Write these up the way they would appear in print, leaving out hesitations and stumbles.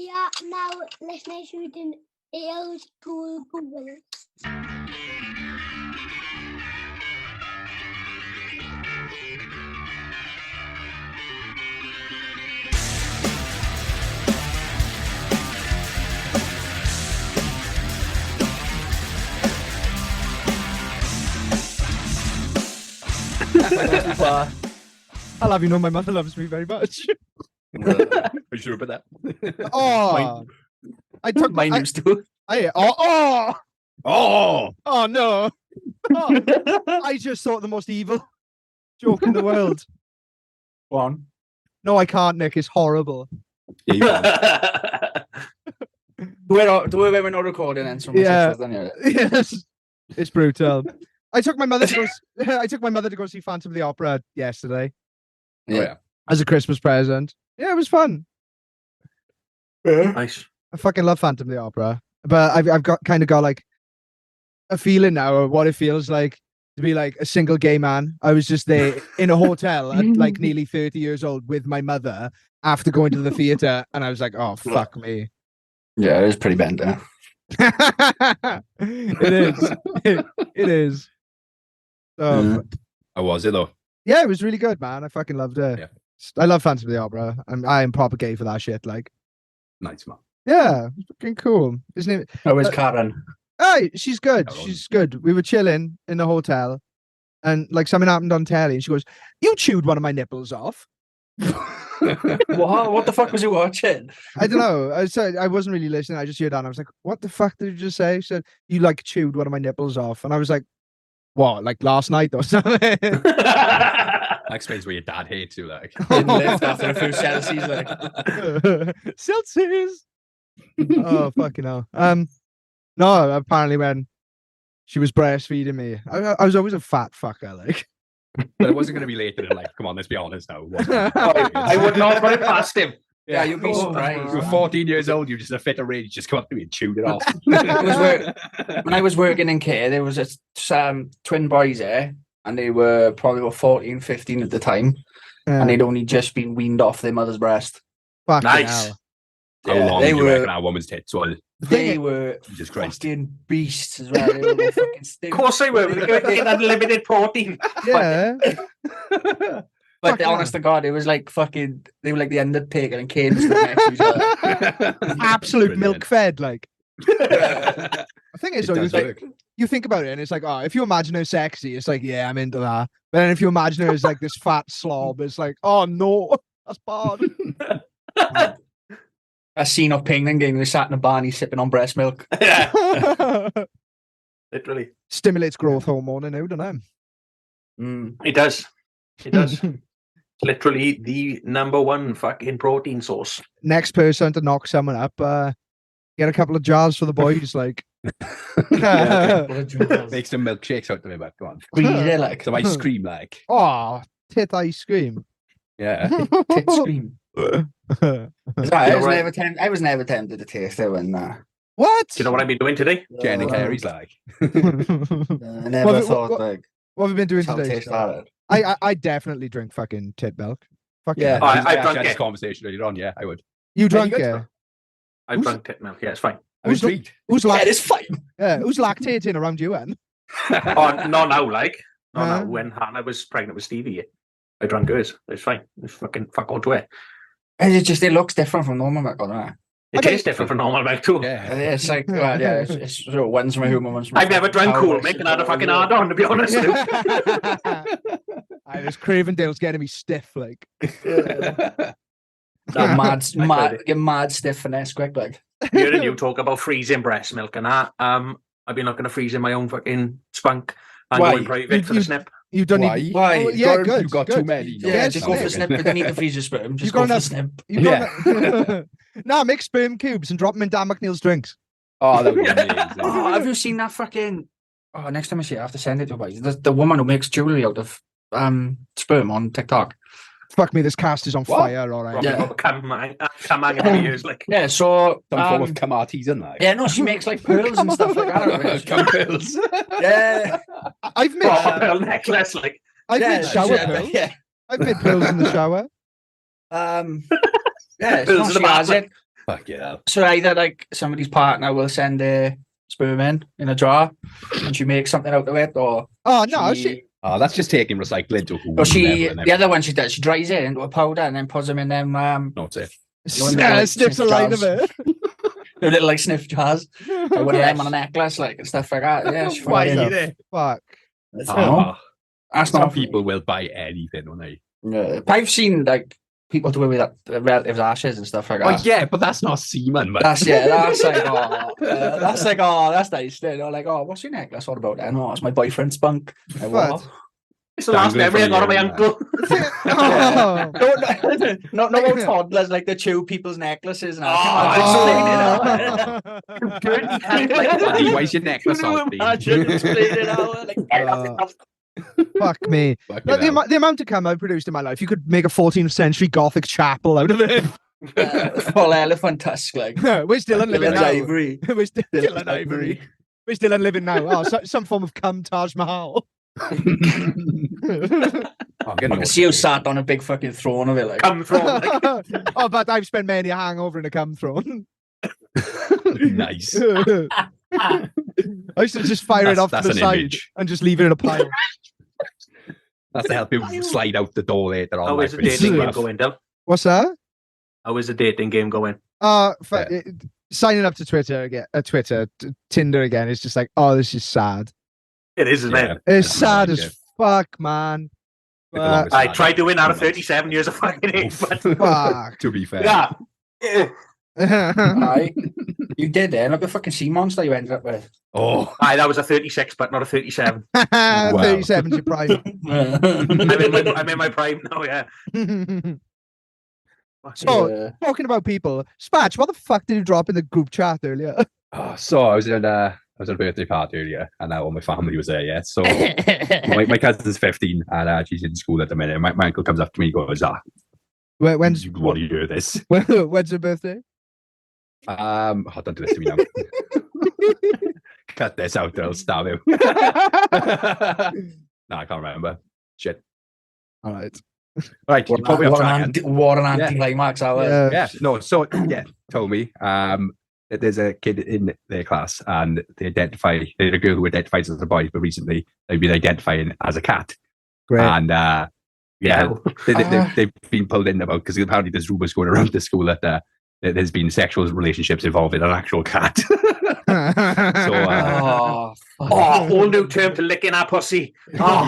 Yeah, now let's make sure we do old school Google. I'll have you know my mother loves me very much. Are you sure about that? Oh, I took Mine used to. Oh no! Oh, Go I just thought the most evil joke in the world. on. No, I can't, Nick. It's horrible. Yeah, you can. Do it when we're not recording and someone Yeah. says then, yeah. Yes, it's brutal. I took my mother to go. I took my mother to go see Phantom of the Opera yesterday Yeah. as a Christmas present. Yeah, it was fun. Nice. I fucking love Phantom of the Opera, but I've got like a feeling now of what it feels like to be like a single gay man. I was just there in a hotel at like nearly 30 years old with my mother after going to the theater, and I was like, oh fuck me. Yeah, it was pretty bent. It is. It is. So, How was it though? yeah, it was really good, man. I fucking loved it. Yeah. I love Phantom of the Opera. I am proper gay for that shit. Like, Nice, man. yeah, fucking cool. Isn't it? How was Karen? Hey, she's good. Hello. She's good. We were chilling in the hotel, and like something happened on telly, and she goes, "You chewed one of my nipples off." What the fuck was you watching? I don't know. I wasn't really listening. I just heard that, and I was like, "What the fuck did you just say?" She said, "You like chewed one of my nipples off," and I was like, "What? Like last night or something?" That explains why your dad hates you, like. Didn't lift after a few Celsius, like. Celsius. Oh fucking hell. No, apparently when she was breastfeeding me, I was always a fat fucker, like. But it wasn't going to be later in life. Come on, let's be honest now. It wasn't. I would not put it past him. Yeah, you'd be You surprised. were 14 years old. You just a fit of rage. Just come up to me and chewed it off. When I was working in care, there was twin boys there, and they were probably about 14, 15 at the time, and they'd only just been weaned off their mother's breast. Fucking Nice. hell. How Yeah, long they did you were- reckon our woman's tits was? They were Jesus Christ. fucking beasts as well. They were all fucking Of course they were. They're getting unlimited protein. Yeah. But Fucking honest to God, it was like fucking. They were like the Undertaker and Kane stood next to each other. Absolute Brilliant. milk fed, like. The thing is, It though, does work. you think about it, and it's like, oh, if you imagine her sexy, it's like, yeah, I'm into that. But then if you imagine her as like this fat slob, it's like, oh no, that's bad. A scene of Penguin game. They sat in a barn, he's sipping on breast milk. Yeah, literally. Stimulates growth hormone in you, doesn't It does. It does. it? Literally the number one fucking protein source. Next person to knock someone up, get a couple of jars for the boys, like. Make some milkshakes out of it, but come on. Freezer, like Some ice cream, like. Oh, tit ice cream. Yeah. tit scream. You I was never tempted to taste it when What? Do you know what I've been doing today? Jen and Carey's like. I never What- thought what- like What have we been doing I'll today? taste Scott? that. I definitely drink fucking tit milk. Fuck Yeah. Oh, I I've drunk had this it. conversation earlier on. Yeah, I would. You drunk you it? guys I've Who's- drunk tit milk. Yeah, it's fine. I was Who's intrigued. Who's Yeah, lact- it's fine. who's lactating around you, then? Oh, not now, like. No, Huh? no. When Hannah was pregnant with Stevie, I drank hers. It's fine. It's fucking fuck all to it. It looks different from normal milk, doesn't it? It tastes different from normal milk too. Yeah. It's like, well, yeah, it's sort of one's from a human, one's from I've never drank cow, cool it's milk and just had a all fucking over. hard on, to be honest. Luke. I was Cravendale's getting me stiff, like. Get mad stiff finesse quick, like. Hearing you talk about freezing breast milk and that, I've been looking at freezing my own fucking spunk and Why? going private for the snip. You don't Why? need. Why? Oh, yeah, You've good. got good. too many. Yeah, Yeah, just go for the snip. snip. You don't need to freeze your sperm. Just You go got for the enough- snip. You got nah, make sperm cubes and drop them in Dan McNeil's drinks. Oh, that would be amazing. Oh, have you seen that fucking? Oh, next time I see it, I have to send it to you guys. The woman who makes jewellery out of sperm on TikTok. Fuck me, this cast is on What? fire, all right. Probably Yeah. got come hanging for years, like. Yeah, so Some form of cum artisan, like. yeah, no, she makes like pearls and stuff like that. Cum pills. Yeah, I've made, Oh, pearl necklace, like. I've yeah, made shower yeah, pills. yeah. I've made pills in the shower. Yeah, it's Pills not in the she has bath, it. Fuck yeah. So either like somebody's partner will send a sperm in a jar, and she makes something out of it, or Oh no, she Oh, that's just taking recycling to or the other one she does, she dries it into a powder and then puts them in them No, it's it. sniffs a line of it. the little like sniff jars. I wear them on a necklace, like and stuff like that. Yeah, she Why fucking- there? Fuck. That's Oh, that's some not people will buy anything, won't they? Yeah. I've seen like people do it with relatives' ashes and stuff like that. Oh yeah, but that's not semen, man. That's that's nice. They're like, oh, what's your necklace? What about that? No, it's my boyfriend's spunk. Like, What? what? It's the last Dangling memory I from got of the my ear, uncle. Oh. No toddlers like the chew people's necklaces and Oh. Buddy, why is your necklace on? Fuck me. Fucking Like, hell. the amount of cum I've produced in my life, you could make a 14th century Gothic chapel out of it. Full elephant tusk, like We're still living now. ivory. We're still in ivory. We're still living now. Oh, some form of cum Taj Mahal. Oh, I can see you sat on a big fucking throne of it, like. Come from like, Oh, but I've spent many a hangover in a cum throne. Nice. I used to just fire it off to That's the an side image. and just leave it in a pile. That's to help you slide out the door later on. how like, is the when you dating game laugh. going, Del? What's that? How is the dating game going? Signing up to Twitter again, Tinder again is just like, oh, this is sad. It is, isn't Yeah. it? It's That's sad annoying, as fuck, man. Like the longest I sad tried doing that at 2 months. 37 years of fucking age, but Fuck. To be fair. yeah. Aye. You did there, like a fucking sea monster you ended up with. Oh, Aye, that was a 36, but not a 37. 37's your prime. I'm in my prime now, yeah. So, Yeah. talking about people, Spatch, what the fuck did you drop in the group chat earlier? oh, so I was at a birthday party earlier, and all my family was there. Yeah, so my cousin's 15, and she's in school at the minute. My uncle comes up to me and goes, When's you want to hear this? when's your birthday? Oh, don't do this to me now. Cut this out, or I'll stab him. No, I can't remember. Shit. All right. Right, you put me off track. What an anticlimax that was. Yeah, no, so yeah, told me that there's a kid in their class and they're a girl who identifies as a boy, but recently they've been identifying as a cat. Great. And they've been pulled in about because apparently there's rumours going around the school that there's been sexual relationships involving an actual cat. Oh, Oh, whole new term to licking our pussy. Oh,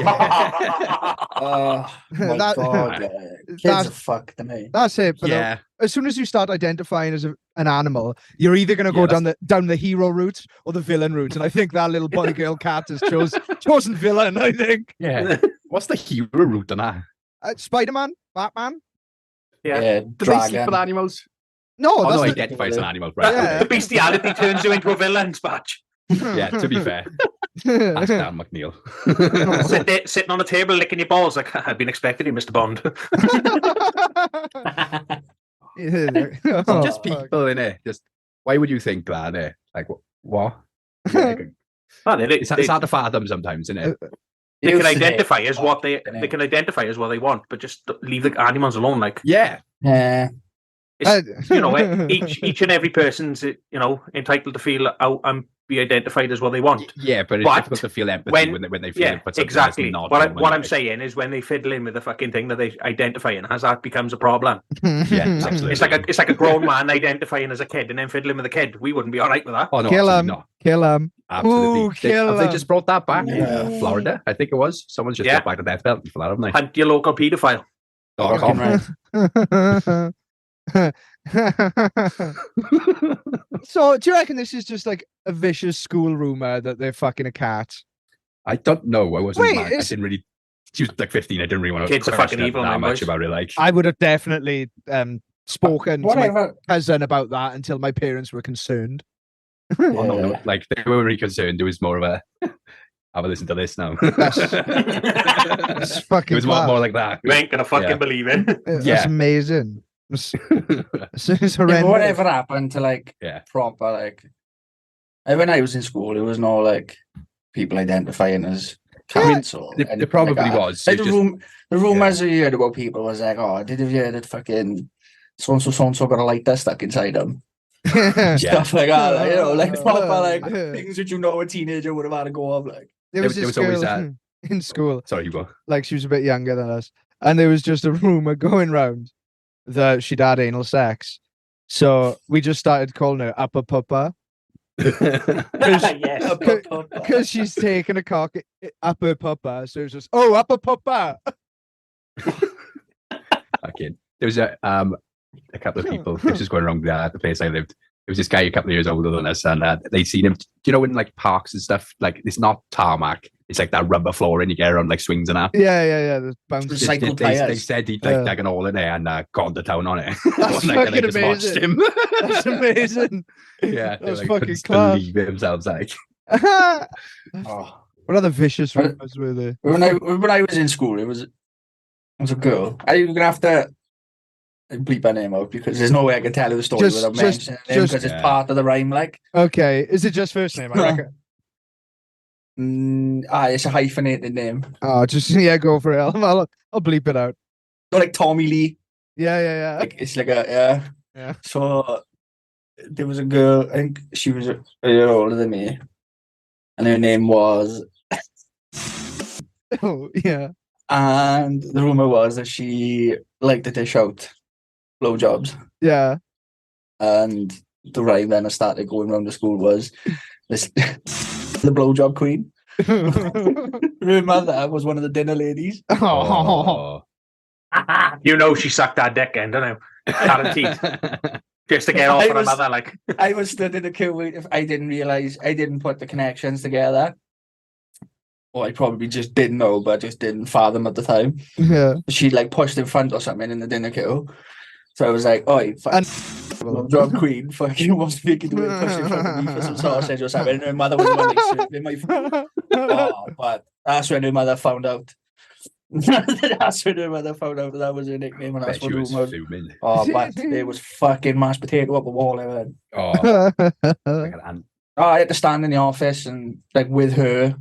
my That- God. Kids that's- are fucked to me. That's it. But Yeah, as soon as you start identifying as an animal, you're either going to go Yeah, down the hero route or the villain route. And I think that little boy girl cat has chosen villain. I think yeah. What's the hero route on that? Spider-Man, Batman. yeah. Do they sleep with animals? No, Oh, that's no, the- identify as an animal, right? Yeah. The bestiality turns you into a villain, Spatch. Yeah, to be fair, that's Dan McNeil. Sitting on a table licking your balls like, I've been expecting you, Mr. Bond. Oh, Just people in it. Just why would you think that? Like what? Yeah, Oh, they it's hard to fathom sometimes, isn't it? can identify as what they can identify as what they want, but just leave the animals alone. Like, Yeah, Yeah. it's, you know, each and every person's entitled to feel be identified as what they want. yeah, but it's But difficult to feel empathy when they feel Yeah, it, but sometimes exactly. not. What I'm saying is when they fiddle in with the fucking thing that they identifying as, that becomes a problem. Yeah, absolutely. It's like a grown man identifying as a kid and then fiddling with a kid. We wouldn't be all right with that. Oh no, Kill absolutely him. not. Kill him. Absolutely. Ooh, kill Have they him. just brought that back Yeah. in Florida? I think it was. Someone's just Yeah. got back the death penalty for that, haven't they? Hunt your local paedophile. .com. Right. So, do you reckon this is just like a vicious school rumor that they're fucking a cat? I don't know. I wasn't. Wait, I didn't really. She was like 15. I didn't really want to. Kids are fucking evil, that man, much boys. about it. Like, I would have definitely spoken to my Whatever. cousin about that until my parents were concerned. oh, no, Yeah. no, like they were really concerned. It was more of a. Have a listen to this now. It's it fucking was class. more like that. You ain't gonna fucking Yeah. believe it. It's Yeah. amazing. It's Yeah, horrendous. but whatever happened to like Yeah. proper like when I was in school, there was no like people identifying as cats or There anything probably like that. was. Like It the, just- the rumors you heard about people was like, oh, did you hear that fucking so and so got a lighter stuck inside them? Yeah. stuff like that. Like, you know, like proper like Yeah. things that you know a teenager would have had to go of. Like, There was There this was always girl in school, Sorry, you go. like she was a bit younger than us, and there was just a rumor going round that she'd had anal sex. So we just started calling her Upper Puppa Yes. because she's taking a cock Upper Puppa. So it's just, oh, Upper Puppa. Okay. There was a couple of people. This was going around the place I lived. There was this guy a couple of years older than us, and they'd seen him. Do you know in like parks and stuff? Like it's not tarmac. It's like that rubber floor, and you get around like swings and that. Yeah. The bounce. Recycled They tires. said he'd like dug an hole in there and gone to town on it. That's One night, and I fucking just watched amazing. him. That's amazing. Yeah, they That's like, fucking couldn't class. believe it themselves. Like, What oh. other vicious But- rumors were there? When I was in school, it was a girl. Are you gonna have to bleep her name out because there's no way I can tell you the story Just- without just- mentioning her name because yeah. it's part of the rhyme. Like, Okay, is it just first name? I reckon. it's a hyphenated name. Oh, just go for it. I'll bleep it out. So like Tommy Lee. Yeah. Like it's like a Yeah. So there was a girl. I think she was a year older than me, and her name was. Oh, yeah. And the rumor was that she liked to dish out blowjobs. Yeah. And the rhyme then I started going around the school was this the blowjob queen. Her mother was one of the dinner ladies. Oh. You know she sucked that dick in, don't you? Guaranteed. Just to get off I on her was- mother, like. I was stood in the queue if I didn't realise I didn't put the connections together. Or I probably just didn't know, but I just didn't fathom at the time. Yeah. She like pushed in front or something in the dinner queue. So I was like, oh, And- blowjob queen, fucking wants to make it do it, pushed in front of me for some sausage or something. And her mother was the one like serving my food. Oh, but that's when her mother found out. That's when her mother found out that was her nickname, and that's Bet what she was rumors. fuming. Oh, but there was fucking mashed potato up the wall. Everything. Oh, like an ant. Oh, I had to stand in the office and like with her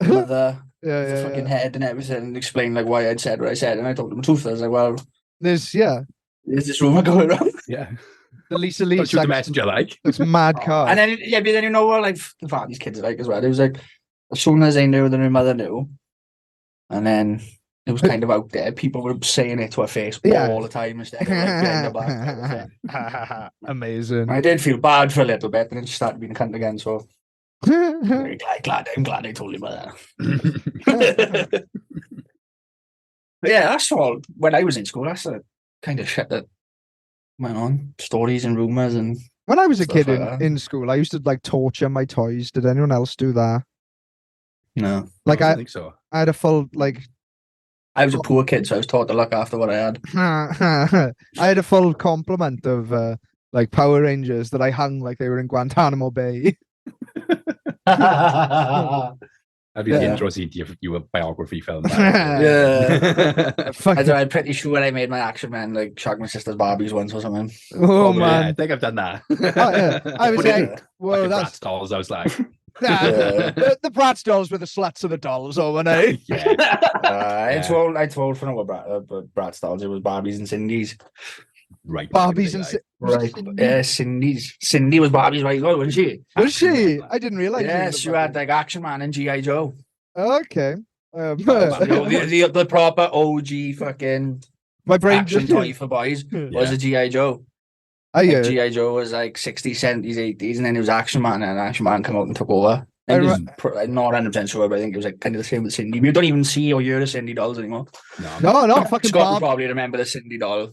mother, Yeah, the fucking yeah. head and everything, and explain like why I'd said what I said. And I told them the truth. I was like, well, There's there's this rumor going around. Yeah. the Lisa Don't Lee shoot the messenger, like. That's mad car. And then but then you know what like the these kids are like as well. It was like as soon as they knew that her mother knew, and then it was kind of out there. People were saying it to her face Yeah. all the time instead of like behind her back. Type of thing. Amazing. I did feel bad for a little bit, and then she started being a cunt again. So very I'm glad I told him about that. But yeah, that's all. When I was in school, that's the kind of shit that went on. Stories and rumors and When I was a Stuff kid like in, that. in school, I used to like torture my toys. Did anyone else do that? no. Like I I think so. had a full like I was a poor kid, so I was taught to look after what I had. I had a full complement of like Power Rangers that I hung like they were in Guantanamo Bay. That'd be the Yeah. intro scene to your biography film. Yeah. Fucking- I'm pretty sure I made my action man like shag my sister's Barbies once or something. oh Yeah, I man. think I've done that. Yeah. I was Put it in like, whoa, fucking that's Bratz dolls. I was like, the Bratz dolls with the sluts of the dolls over there. yeah. I told for no Bratz dolls. It was Barbies and Cindy's. Right. Barbies and Right. Yeah, Cindy's. Cindy was Barbie's right girl, wasn't she? Was she? I didn't realize. she Yes, was you a had like Action Man and G.I. Joe. Okay. You know, the proper OG fucking my brain action just. toy for boys was a G.I. Joe. I Like, hear. G.I. Joe was like 60s, 70s, 80s, and then it was Action Man, and Action Man came out and took over. I I think I'm not 100% sure, but I think it was like kind of the same with Cindy. We don't even see or hear the Cindy dolls anymore. No, fucking Scott will Barbie. probably remember the Cindy doll.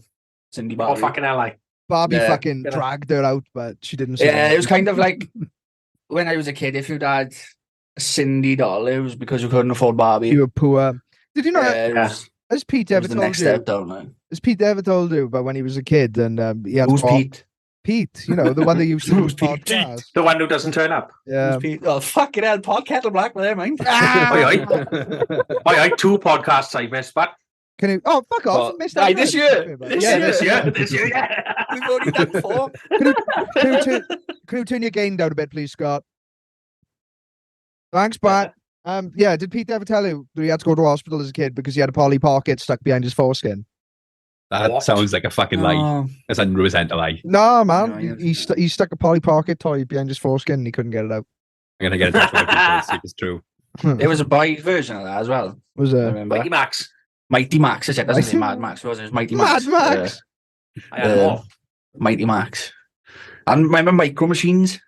Cindy Oh, Barbie. fucking hell, like. Barbie Yeah. fucking Yeah. dragged her out, but she didn't. Yeah, it was kind of like when I was a kid, if you'd had a Cindy doll, it was because you couldn't afford Barbie. You were poor. Did you know? Yeah, it was, Has Pete it ever was the told next you? step down. Like. Has Pete ever told you about when he was a kid and he had Who's to walk- Pete? Pete, you know, the one that used to do Who's Pete? podcasts. The one who doesn't turn up. Yeah. Who's Pete? Oh, fucking hell, Pot Kettle Black with them, mind. Aye, I two podcasts I missed, but Can you? Oh, fuck off! Well, I missed aye, that. this year. This Yeah, year. this year, yeah. We've already done 4. Can you turn your gain down a bit, please, Scott? Thanks, Pat. Yeah, did Pete ever tell you that he had to go to hospital as a kid because he had a Polly Pocket stuck behind his foreskin? That What? sounds like a fucking lie. Oh, That's a resent lie. No, man. No, yeah. He stuck a Polly Pocket toy behind his foreskin and he couldn't get it out. I'm gonna get in touch with the people and see if it's true. there was a boy version of that as well. Was I a remember. Mighty Max. Mighty Max, is it? Doesn't say Mad Max, was it? It was Mighty Mad Max. Max. I had them all. Mighty Max. And remember Micro Machines?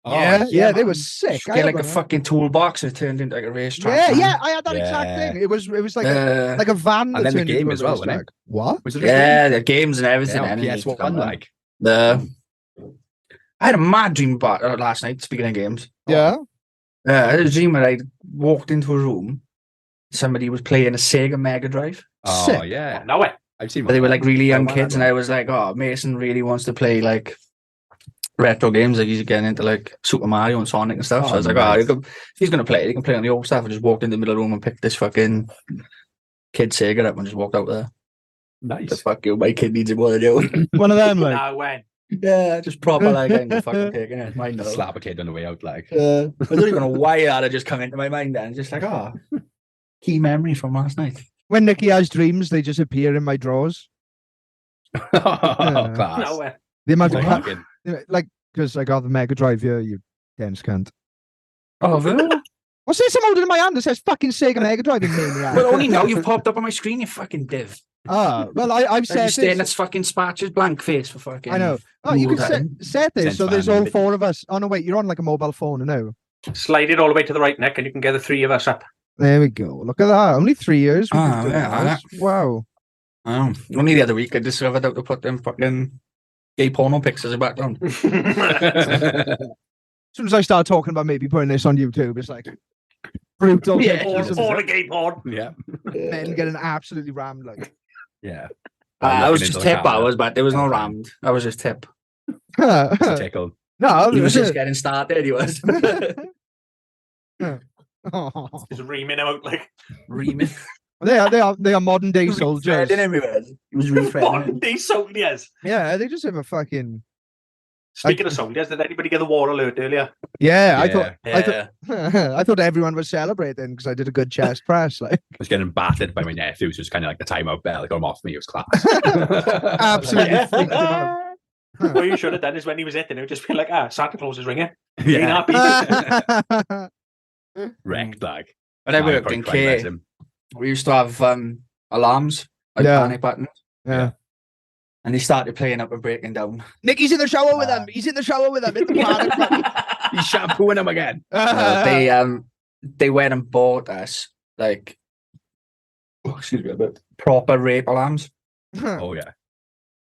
yeah, they man. were sick. You I get had like a one of them. fucking toolbox and it turned into like a racetrack. Yeah, I had that exact Yeah. thing. It was like Uh, a van that And then the turned game into a as well, wasn't it? racetrack. What? Was it? yeah, the games and everything. Yeah, and PS1 everything. like. I had a mad dream about last night, speaking of games. Yeah. I had a dream where I walked into a room, somebody was playing a Sega Mega Drive. Oh Sick. yeah, No way. I've seen. But they were like really young one kids, and had I was like, "Oh, Mason really wants to play like retro games. Like he's getting into like Super Mario and Sonic and stuff." So I was like, nice. if he's gonna play, he can play on the old stuff." I just walked in the middle of the room and picked this fucking kid Sega up and just walked out there. The Nice. fuck you, my kid needs it more than you. One of them, like. No way. Yeah, just proper like I'm fucking taking it. Mine no. Slap a kid on the way out, like. I don't even know why that had just come into my mind then. Just like, key memory from last night. When Nicky has dreams, they just appear in my drawers. Oh, class. No way. The amount of Fucking- like, because I got the Mega Drive here, you dense cunt. Oh, really? What's this I'm holding in my hand that says fucking Sega Mega Drive in maniac? Well, only now you've popped up on my screen, you fucking div. Well, I've Like, set you're this. staring at this fucking Spatch's blank face for fucking. I know. Oh, you all can time. set this Sense so there's fan, all maybe. four of us. Oh no, wait, you're on like a mobile phone, no? Slide it all the way to the right, Nick, and you can get the three of us up. There we go. Look at that. Only 3 years. we've been Ah, doing yeah, this. Wow. Only the other week I discovered how to put them fucking gay porno pics as a background. As soon as I start talking about maybe putting this on YouTube, it's like brutal Yeah. pictures of all the gay porn. Yeah. men getting absolutely rammed. Like, Yeah. I was Looking just into the tip, camera. but there was no rammed. I was just tip. It's a tickle. no, He was just getting started, he was. Oh. Just reaming him out like Reaming. They are modern day soldiers. Refreading everywhere. He was refreading. modern day soldiers. Yeah, they just have a fucking Speaking of soldiers, did anybody get the war alert earlier? yeah. I Yeah. thought I thought everyone was celebrating because I did a good chest press. Like I was getting battered by my nephews. It was kind of like the timeout bell. They got him off me. It was class. absolutely freaked him out. What you should have done is when he was hitting, it would just be like, Santa Claus is ringing. Yeah. Ain't happy. Wrecked, like. When I Now worked probably in try and K, let him. we used to have alarms, like Yeah. panic buttons, Yeah. and they started playing up and breaking down. Nicky's in the shower with him. He's in the shower with him. Hit the panic button. He's shampooing him again. They went and bought us like, excuse me, but proper rape alarms. Oh, yeah.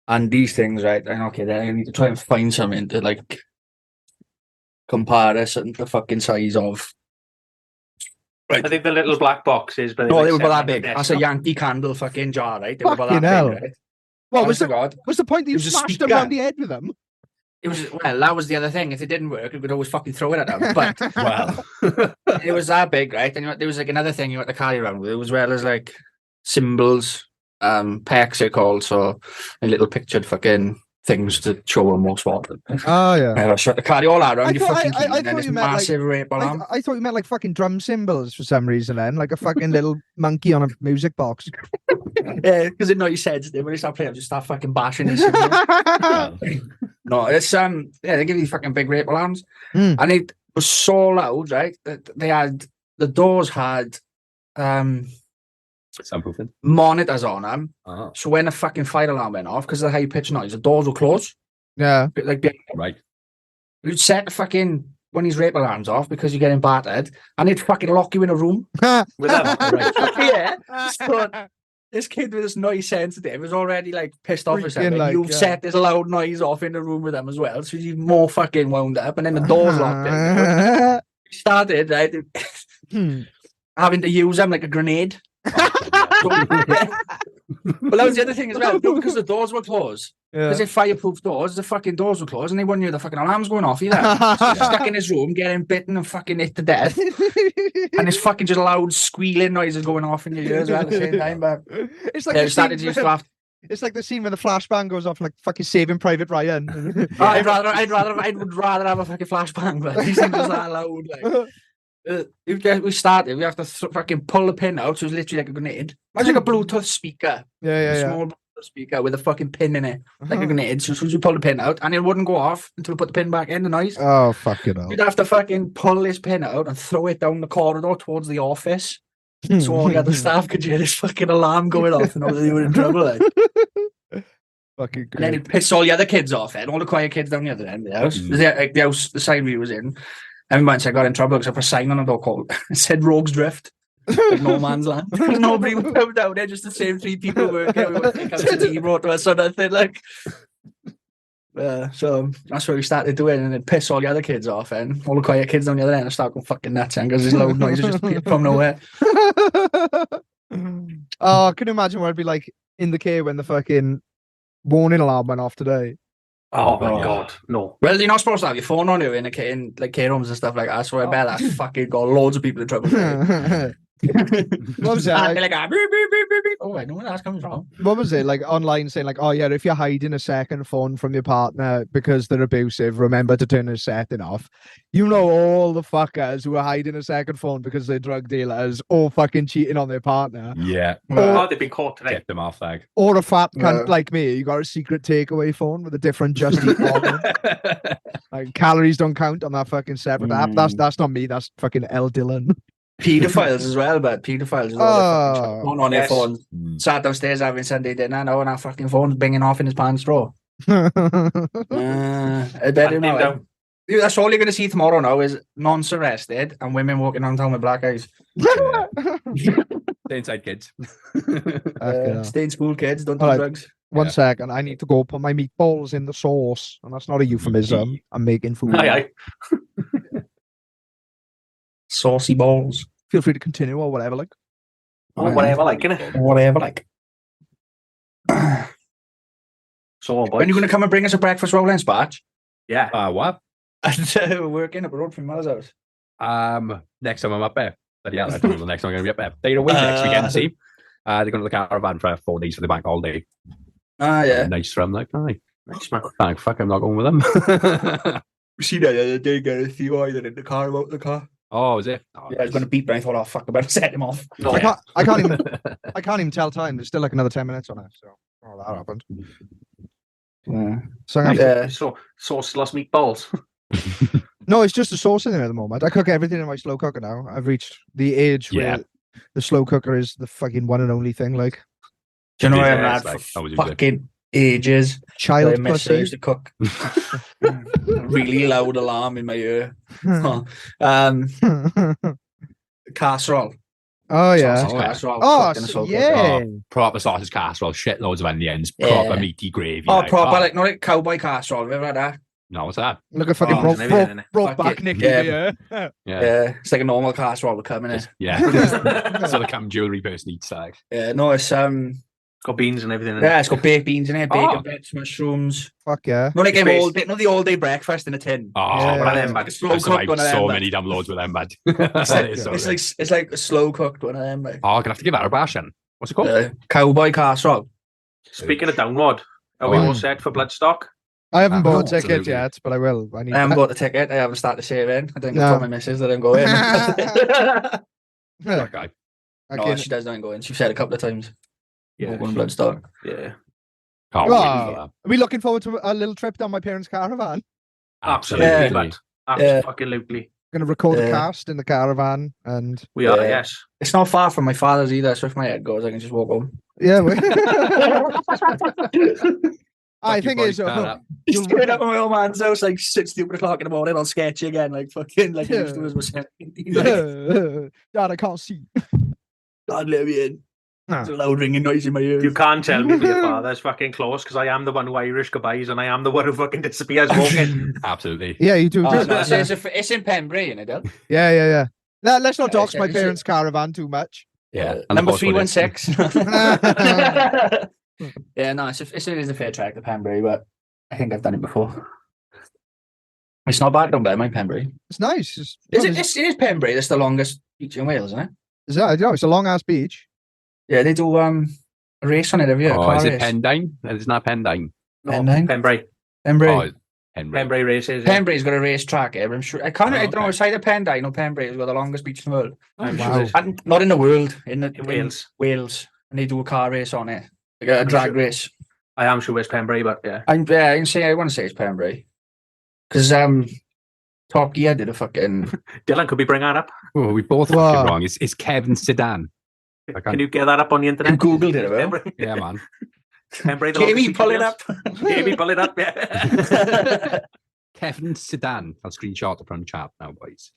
And these things, right? And okay, then I need to try and find something to like comparison the fucking size of. I think the little black boxes, but No, they were about that big. That's a Yankee Candle fucking jar, right? They were about Fucking that hell. big, right? What Honest was to the God. what's the point that you It was a smashed speaker. them around the head with them? It was, well, that was the other thing. If it didn't work, we could always fucking throw it at them. But Well. it was that big, right? And there was like another thing you had to carry around with, as well as like symbols, pecs they're called, so a little pictured fucking things to show them more spot. Oh yeah. I was trying to carry all that around I your thought- fucking I key, and thought then this you meant, like- massive rape alarm. I thought you meant like fucking drum cymbals for some reason. Then like a fucking little monkey on a music box. Yeah, because you said when they start playing, just start fucking bashing this. No, it's yeah, they give you fucking big rape alarms, and it was so loud, right? That they had the doors had Soundproofing. monitors on them, Oh, so when the fucking fire alarm went off, because of the high pitched noise, the doors will close. Yeah. Like right. you'd set the fucking one of these rape alarms off because you're getting battered, and they'd fucking lock you in a room. With them. Yeah. So this kid with this noise sensitive was already like pissed off or Freaking, something. like, You've yeah. set this loud noise off in the room with them as well, so he's more fucking wound up, and then the door's locked in. He started right having to use them like a grenade. But that was the other thing as well, no, because the doors were closed. Yeah. Because they're fireproof doors, the fucking doors were closed, and they wouldn't hear the fucking alarms going off either. So he's stuck in his room, getting bitten and fucking hit to death, and there's fucking just loud squealing noises going off in your ears at the same time. But It's like yeah, the we started to scene just laugh. it's like the scene where the flashbang goes off like fucking Saving Private Ryan. I would rather have a fucking flashbang, but these things was that loud. Like, we started, we have to fucking pull the pin out, so it's literally like a grenade. Imagine like a Bluetooth speaker, Yeah. small Bluetooth speaker with a fucking pin in it, like a grenade. So as soon as you pull the pin out, and it wouldn't go off until we put the pin back in, the noise. Oh, fuck it up. You'd have to fucking pull this pin out and throw it down the corridor towards the office. So all the other staff could hear this fucking alarm going off and know that they were in trouble. Like. Fucking And then great. it pissed all the other kids off, and all the quiet kids down the other end of the house. The house, the side we was in. And once I got in trouble because I put a sign on the door called, it said Rogue's Drift. Like no man's land. Nobody would come down there, just the same 3 people working. We would take out the tea brought to us or nothing. Like, so that's what we started doing, and it pissed all the other kids off, and all the quiet kids down the other end and start going fucking nuts because there's loud noises just from nowhere. Oh, can you imagine what it'd be like in the K when the fucking warning alarm went off today? Oh my god, no. Well, you're not supposed to have your phone on you in like K rooms and stuff like that. So I bet that fucking got loads of people in trouble. What was that? And be like, beep, beep, beep, beep, beep. Oh, I know where that's coming from. What was it like online saying like, oh yeah, if you're hiding a second phone from your partner because they're abusive, remember to turn the setting off. You know all the fuckers who are hiding a second phone because they're drug dealers or fucking cheating on their partner. Yeah. Oh, they've been caught today. Get them off, like. Or a fat cunt like me, you got a secret takeaway phone with a different Just Eat login. Like calories don't count on that fucking separate app. That's not me, that's fucking L Dillon. Pedophiles as well, but pedophiles as well. Going on their phones. Sat downstairs having Sunday dinner now, and our fucking phone's binging off in his pants drawer. I bet you know. That's all you're going to see tomorrow now is nonce arrested and women walking around town with black eyes. Stay inside, kids. Stay in school, kids. Don't do drugs. One second, I need to go put my meatballs in the sauce, and that's not a euphemism. I'm making food. Aye. Saucy balls. Feel free to continue or whatever, like. Oh, whatever, like, innit? Whatever, like. So, when are you going to come and bring us a breakfast roll in, Sparch? Yeah. What? We're working up the road from Mother's house. Next time I'm up there. But yeah, I don't know the next time I'm going to be up there. They're away next weekend, see? They're going to the caravan for 4 days for the bank holiday. Yeah. Nice for them, like, aye. Nice, man. Thank fuck, I'm not going with them. We see that the other day, get a few either in the car, about the car. Oh, is it? Oh, yeah, I was going to beep, but I thought, oh, fuck, I better set him off. No, I can't even tell time. There's still like another 10 minutes on it. So, that happened. Yeah. So, sauce lost meatballs. no, it's just a sauce in there at the moment. I cook everything in my slow cooker now. I've reached the age where the slow cooker is the fucking one and only thing. Like, do you know I haven't had for fucking ages? Child I pussy. used to cook. Really loud alarm in my ear. Casserole. Oh yeah. Sausage casserole. Proper sausage casserole, shitloads of onions, proper meaty gravy. Oh, like, proper like not like cowboy casserole. Remember like that? No, what's that? Look at fucking broke back Nicky. Yeah. It's like a normal casserole with cum in it. Yeah. So the cum jewellery person eats like. Yeah, no, it's got beans and everything in it. Yeah, it's got baked beans in it, bacon bits, mushrooms. Fuck yeah. No, like the all day breakfast in a tin. Oh, one of them, man. Slow cooked one of them. So many damn loads with them, bud. It's like a slow cooked one of them. Oh, I'm gonna have to give that a bash then. What's it called? Cowboy casserole. Speaking of downward, are we all set for Bloodstock? I haven't bought a ticket yet, but I will. I haven't bought the ticket. I haven't started saving. I think I told my missus that I'm going. Okay. No, she does not go in. She said a couple of times. Yeah, going Bloodstock. Yeah. Are we looking forward to a little trip down my parents' caravan? Absolutely, lad. Absolutely. Going to record a cast in the caravan, and we are. Yes, it's not far from my father's either. So if my head goes, I can just walk home. Yeah. I think it's just going up at my old man's house like 6 o'clock in the morning on sketchy again, like fucking like used to as myself. Dad, I can't see. God, let me in. It's a loud ringing noise in my ears. You can't tell me your father's fucking close because I am the one who Irish goodbyes and I am the one who fucking disappears walking. Absolutely. Yeah, you do. It's in Pembrey, isn't it? Yeah. Let's not dox my parents' caravan too much. Yeah. Number 316. Yeah, no, it is a fair track to Pembrey, but I think I've done it before. It's not bad down there, my Pembrey. It's nice. It is Pembrey. That's the longest beach in Wales, isn't it? Is that? No, it's a long ass beach. Yeah, they do a race on it every year. Oh, is it Pendine? It's not Pendine. Pendine? Pembrey. Oh, Pembrey races. Pembrey's got a race track. I'm sure. I don't know. It's either Pendine or Pembrey has got the longest beach in the world. I'm sure. And not in the world. In Wales. Wales. And they do a car race on it. Like a drag race. I am sure it's Pembury, but yeah. I want to say it's Pembury. Because Top Gear did a fucking... Dylan, could we bring that up? Oh, we both Wow. fucking wrong. It's Kevin Sedan. Can you get that up on the You internet? Googled it, well. Pembury, Yeah, man. Pembury, the Jamie, local pull it studios. up. Jamie, pull it up, yeah. Kevin Sedan. I'll screenshot it from chat now, boys.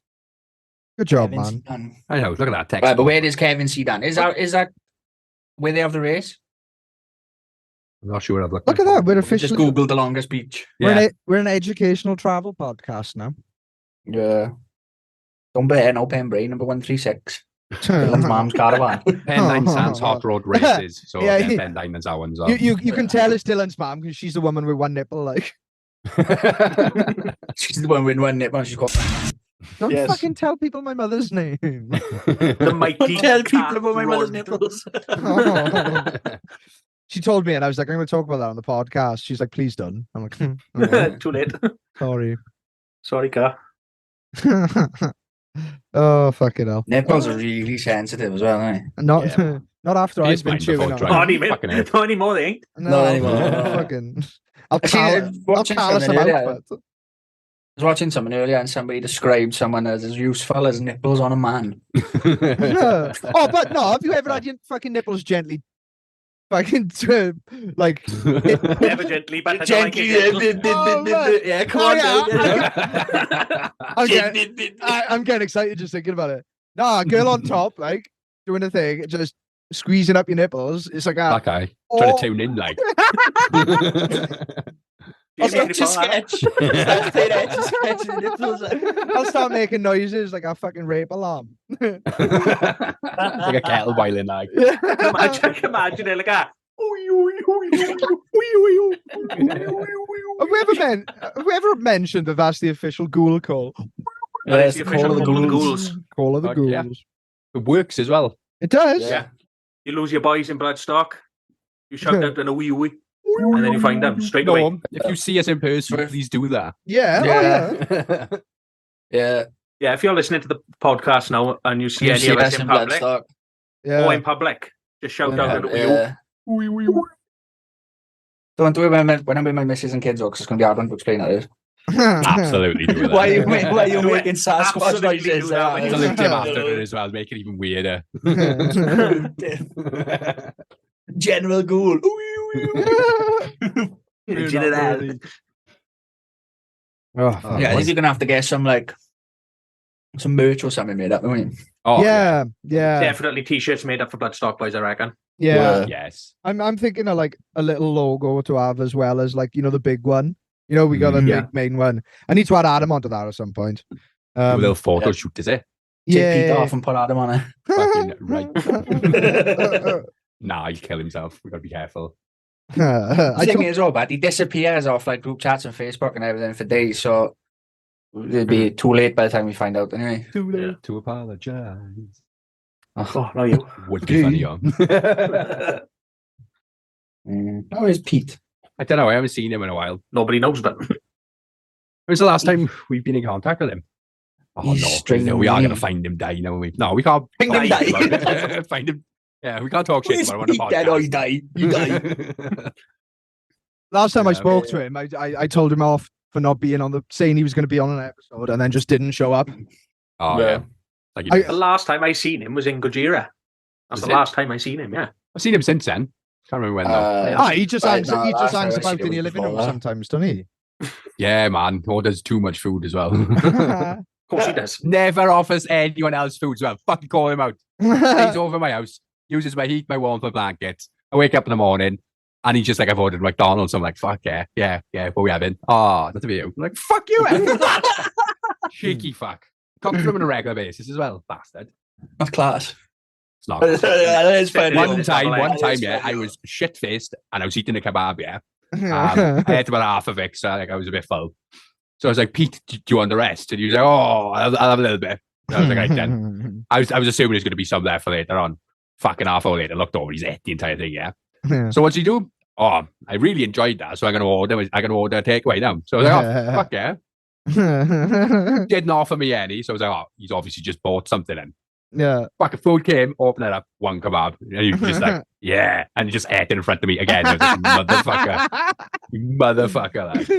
Good job, Kevin man. Sedan. I know. Look at that text. Right, but where is Kevin Sedan? Is that where they have the race? I'm not sure. I've looked. Look at that. We're Just officially Googled the longest beach. Yeah. we're an educational travel podcast now. Yeah. Don't bet no Pembury, number 136. Dylan's mom's caravan. Pendine Sands Hot Road Races. So Yeah, yeah, he- Pendine is our ones. You can tell it's Dylan's mom because she's the woman with one nipple. Like, She's the one with one nipple. She's called. don't Yes. fucking tell people my mother's name. The mighty Tell people cat about my mother's run. nipples. She told me, and I was like, I'm going to talk about that on the podcast. She's like, please don't. I'm like, okay, Too late. sorry. Sorry, car. Oh, fucking hell. Nipples are really sensitive as well, aren't Not, Yeah. not after Here's I've been mine chewing before on. driving. Not anymore. Fucking hell. Not anymore, they ain't. No, Not anymore, no. Fucking. I'll I seen call, it I'll watching callous something them out. earlier. But... I was watching something earlier and somebody described someone as useful as nipples on a man. Oh, but no, have you ever had your fucking nipples gently fucking like Never gently, but I like it. Oh, man. Yeah, come Oh, on. yeah. I'm getting excited just thinking about it. Nah, girl on top, like doing a thing, just squeezing up your nipples. It's like That guy trying to tune in, like. Jamie, Such a sketch. I'll start making noises like a fucking rape alarm. like a kettle boiling, like. Imagine it like a. Have we ever mentioned that that's the official ghoul call? Yes, the the call of the official call of the ghouls. ghouls. Call of the Fuck ghouls. yeah. It works as well. It does. Yeah. You lose your boys in Bloodstock. You shout out in a wee wee. And then you find them straight away. No, if you see us in person, please do that. Yeah. Yeah. Oh, yeah. Yeah. Yeah, if you're listening to the podcast now and you see You any see of us us in in public, Bloodstock. Yeah. or in public, just shout out in a wee wee. Yeah. Don't do it when I'm with my missus and kids, because it's going to be hard one to explain how it is. Absolutely do that. Why are you Do it. making Sasquatch Absolutely do noises? that when It's you a see little tip after it as well, make it even weirder. General Ghoul. General. Oh, fuck. Yeah, is he going to have to get some merch or something made up, won't you? Oh, Yeah. Yeah. Definitely t-shirts made up for Bloodstock boys, I reckon. Yeah. Yes. I'm thinking of like a little logo to have as well as like, the big one. We got a Yeah. big main one. I need to add Adam onto that at some point. Do a little photo yeah. shoot, is it? Take Pete off and put Adam on it. Fucking right. Yeah. Nah, he'll kill himself. We've got to be careful. The thing is, Robert, he disappears off like group chats and Facebook and everything for days, so it'll be too late by the time we find out anyway. Too late late to apologize. Oh, no, you. Would be funny, yeah. How is Pete? I don't know. I haven't seen him in a while. Nobody knows about him. When's the last time we've been in contact with him? Oh, He's no. stringing We are me. going to find him die now. No, we can't. Find him die. Find him. Yeah, we can't talk shit Is about him on Pete dead or he the died? He died. podcast. Last time I Yeah. spoke to him, I told him off for not being saying he was going to be on an episode and then just didn't show up. Oh, Yeah. yeah. Like I- The last time I seen him was in Gojira. That's Was the it? last time I seen him, yeah. I've seen him since then. Can't remember when though. He just right, hangs, no, he just last time hangs I about seen in him your was living room before that. sometimes, doesn't he? Yeah, man. Orders too much food as well. Of course he does. Never offers anyone else food as well. Fucking call him out. He's over my house, uses my heat, my warmth, my blankets. I wake up in the morning and he's just like, I've ordered McDonald's. I'm like, fuck yeah. What are we having? Oh, that's a video. I'm like, fuck you. Cheeky fuck. Comes from on a regular basis as well, bastard. That's class. It's not. That is funny. One time, That is yeah, I funny. was shit faced and I was eating a kebab, yeah. I ate about half of it, so like I was a bit full. So I was like, Pete, do you want the rest? And he was like, oh, I'll have a little bit. And I was like, right then. I was assuming there's going to be some there for later on. Fucking half hour later, looked over, he's ate the entire thing, yeah. So what's he do? Oh, I really enjoyed that, so I'm going to order a takeaway now. So I was like, oh, fuck yeah. Didn't offer me any, so I was like, oh, he's obviously just bought something in. Yeah. Fucking food came, open it up, one kebab. And you just like, yeah. And you just ate it in front of me again. I was like, motherfucker. Motherfucker. Like.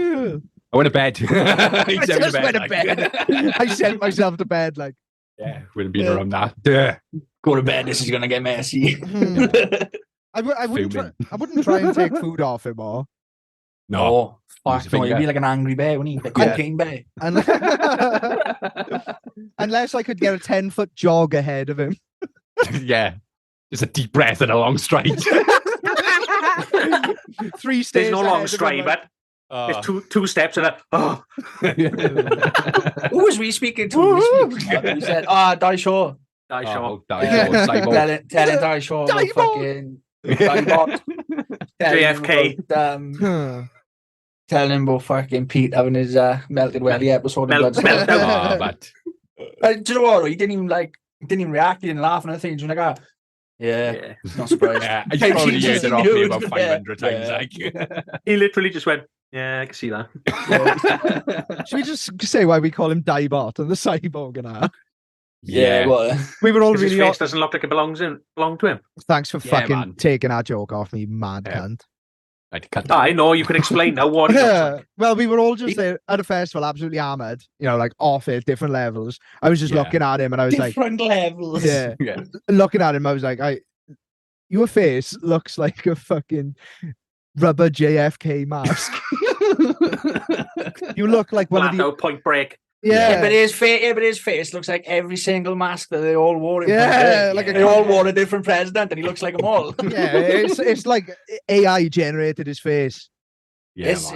I went to bed. I just went to bed. I sent myself to bed, like. Yeah, wouldn't be around that. Duh. Go to bed. This is gonna get messy. I wouldn't try and take food off him, or. No. Fuck no, you'd be like an angry bear, wouldn't you? Like a cocaine bear. Unless I could get a 10-foot jog ahead of him. Yeah. Just a deep breath and a long stride. 3 stages. There's no long stride, but there's two steps and Who was we speaking to this week? He said, Die Shaw. Die Shaw. Telling Die Shaw about fucking JFK. Telling him about fucking Pete having his melted welly episode. Melt but do you know what? He didn't even react. He didn't laugh or anything. He was like, yeah, not surprised. Yeah, I probably used it off me about 500 times. Like. He literally just went, yeah, I can see that. Should we just say why we call him Dybot and the cyborg and that? Yeah, well, we were all his really. face doesn't look like it belong to him. Thanks for fucking man. taking that joke off me, mad cunt. I'd cut that. I know, you can explain now what it looks like. Well, we were all just there at a festival, absolutely hammered, like off it, different levels. I was just looking at him and I was different levels. yeah, looking at him, I was like, your face looks like a fucking rubber JFK mask. You look like one of the Point Break. Yeah, but his face looks like every single mask that they all wore. They all wore a different president, and he looks like them all. Yeah, it's like AI generated his face. It's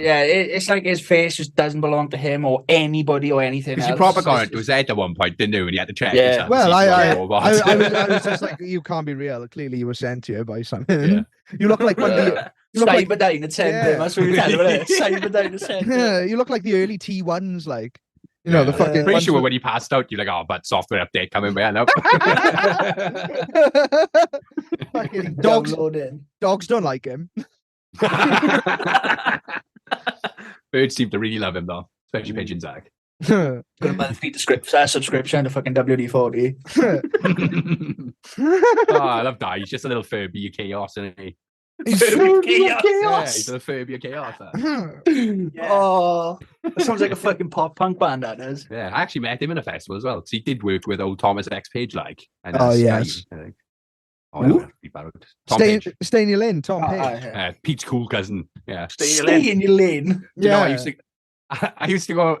like his face just doesn't belong to him or anybody or anything. Because he probably got into his head at one point, didn't he? And he had to check. Yeah. Well, I was just like, you can't be real. Clearly, you were sent here by something. Yeah. You look like one of the. Cyberdyne had sent him. That's what we tell him. Cyberdyne had sent him. Yeah, you look like the early T1s, like. The fucking. Pretty sure when he passed out, you're like, oh, but software update coming by now. Fucking dogs don't like him. Birds seem to really love him though, especially pigeons. Zach. Got a monthly subscription to fucking WD-40. I love that. He's just a little Furby of chaos, isn't he? He's Furby of chaos. Yeah, he's a Furby of chaos. Oh, that sounds like a fucking pop punk band. That is. Yeah, I actually met him in a festival as well. So he did work with old Thomas X Page, like. And yes. I think. Stay in your lane, Tom Page. Pete's cool cousin. Yeah. Stay in your lane. Yeah. I used to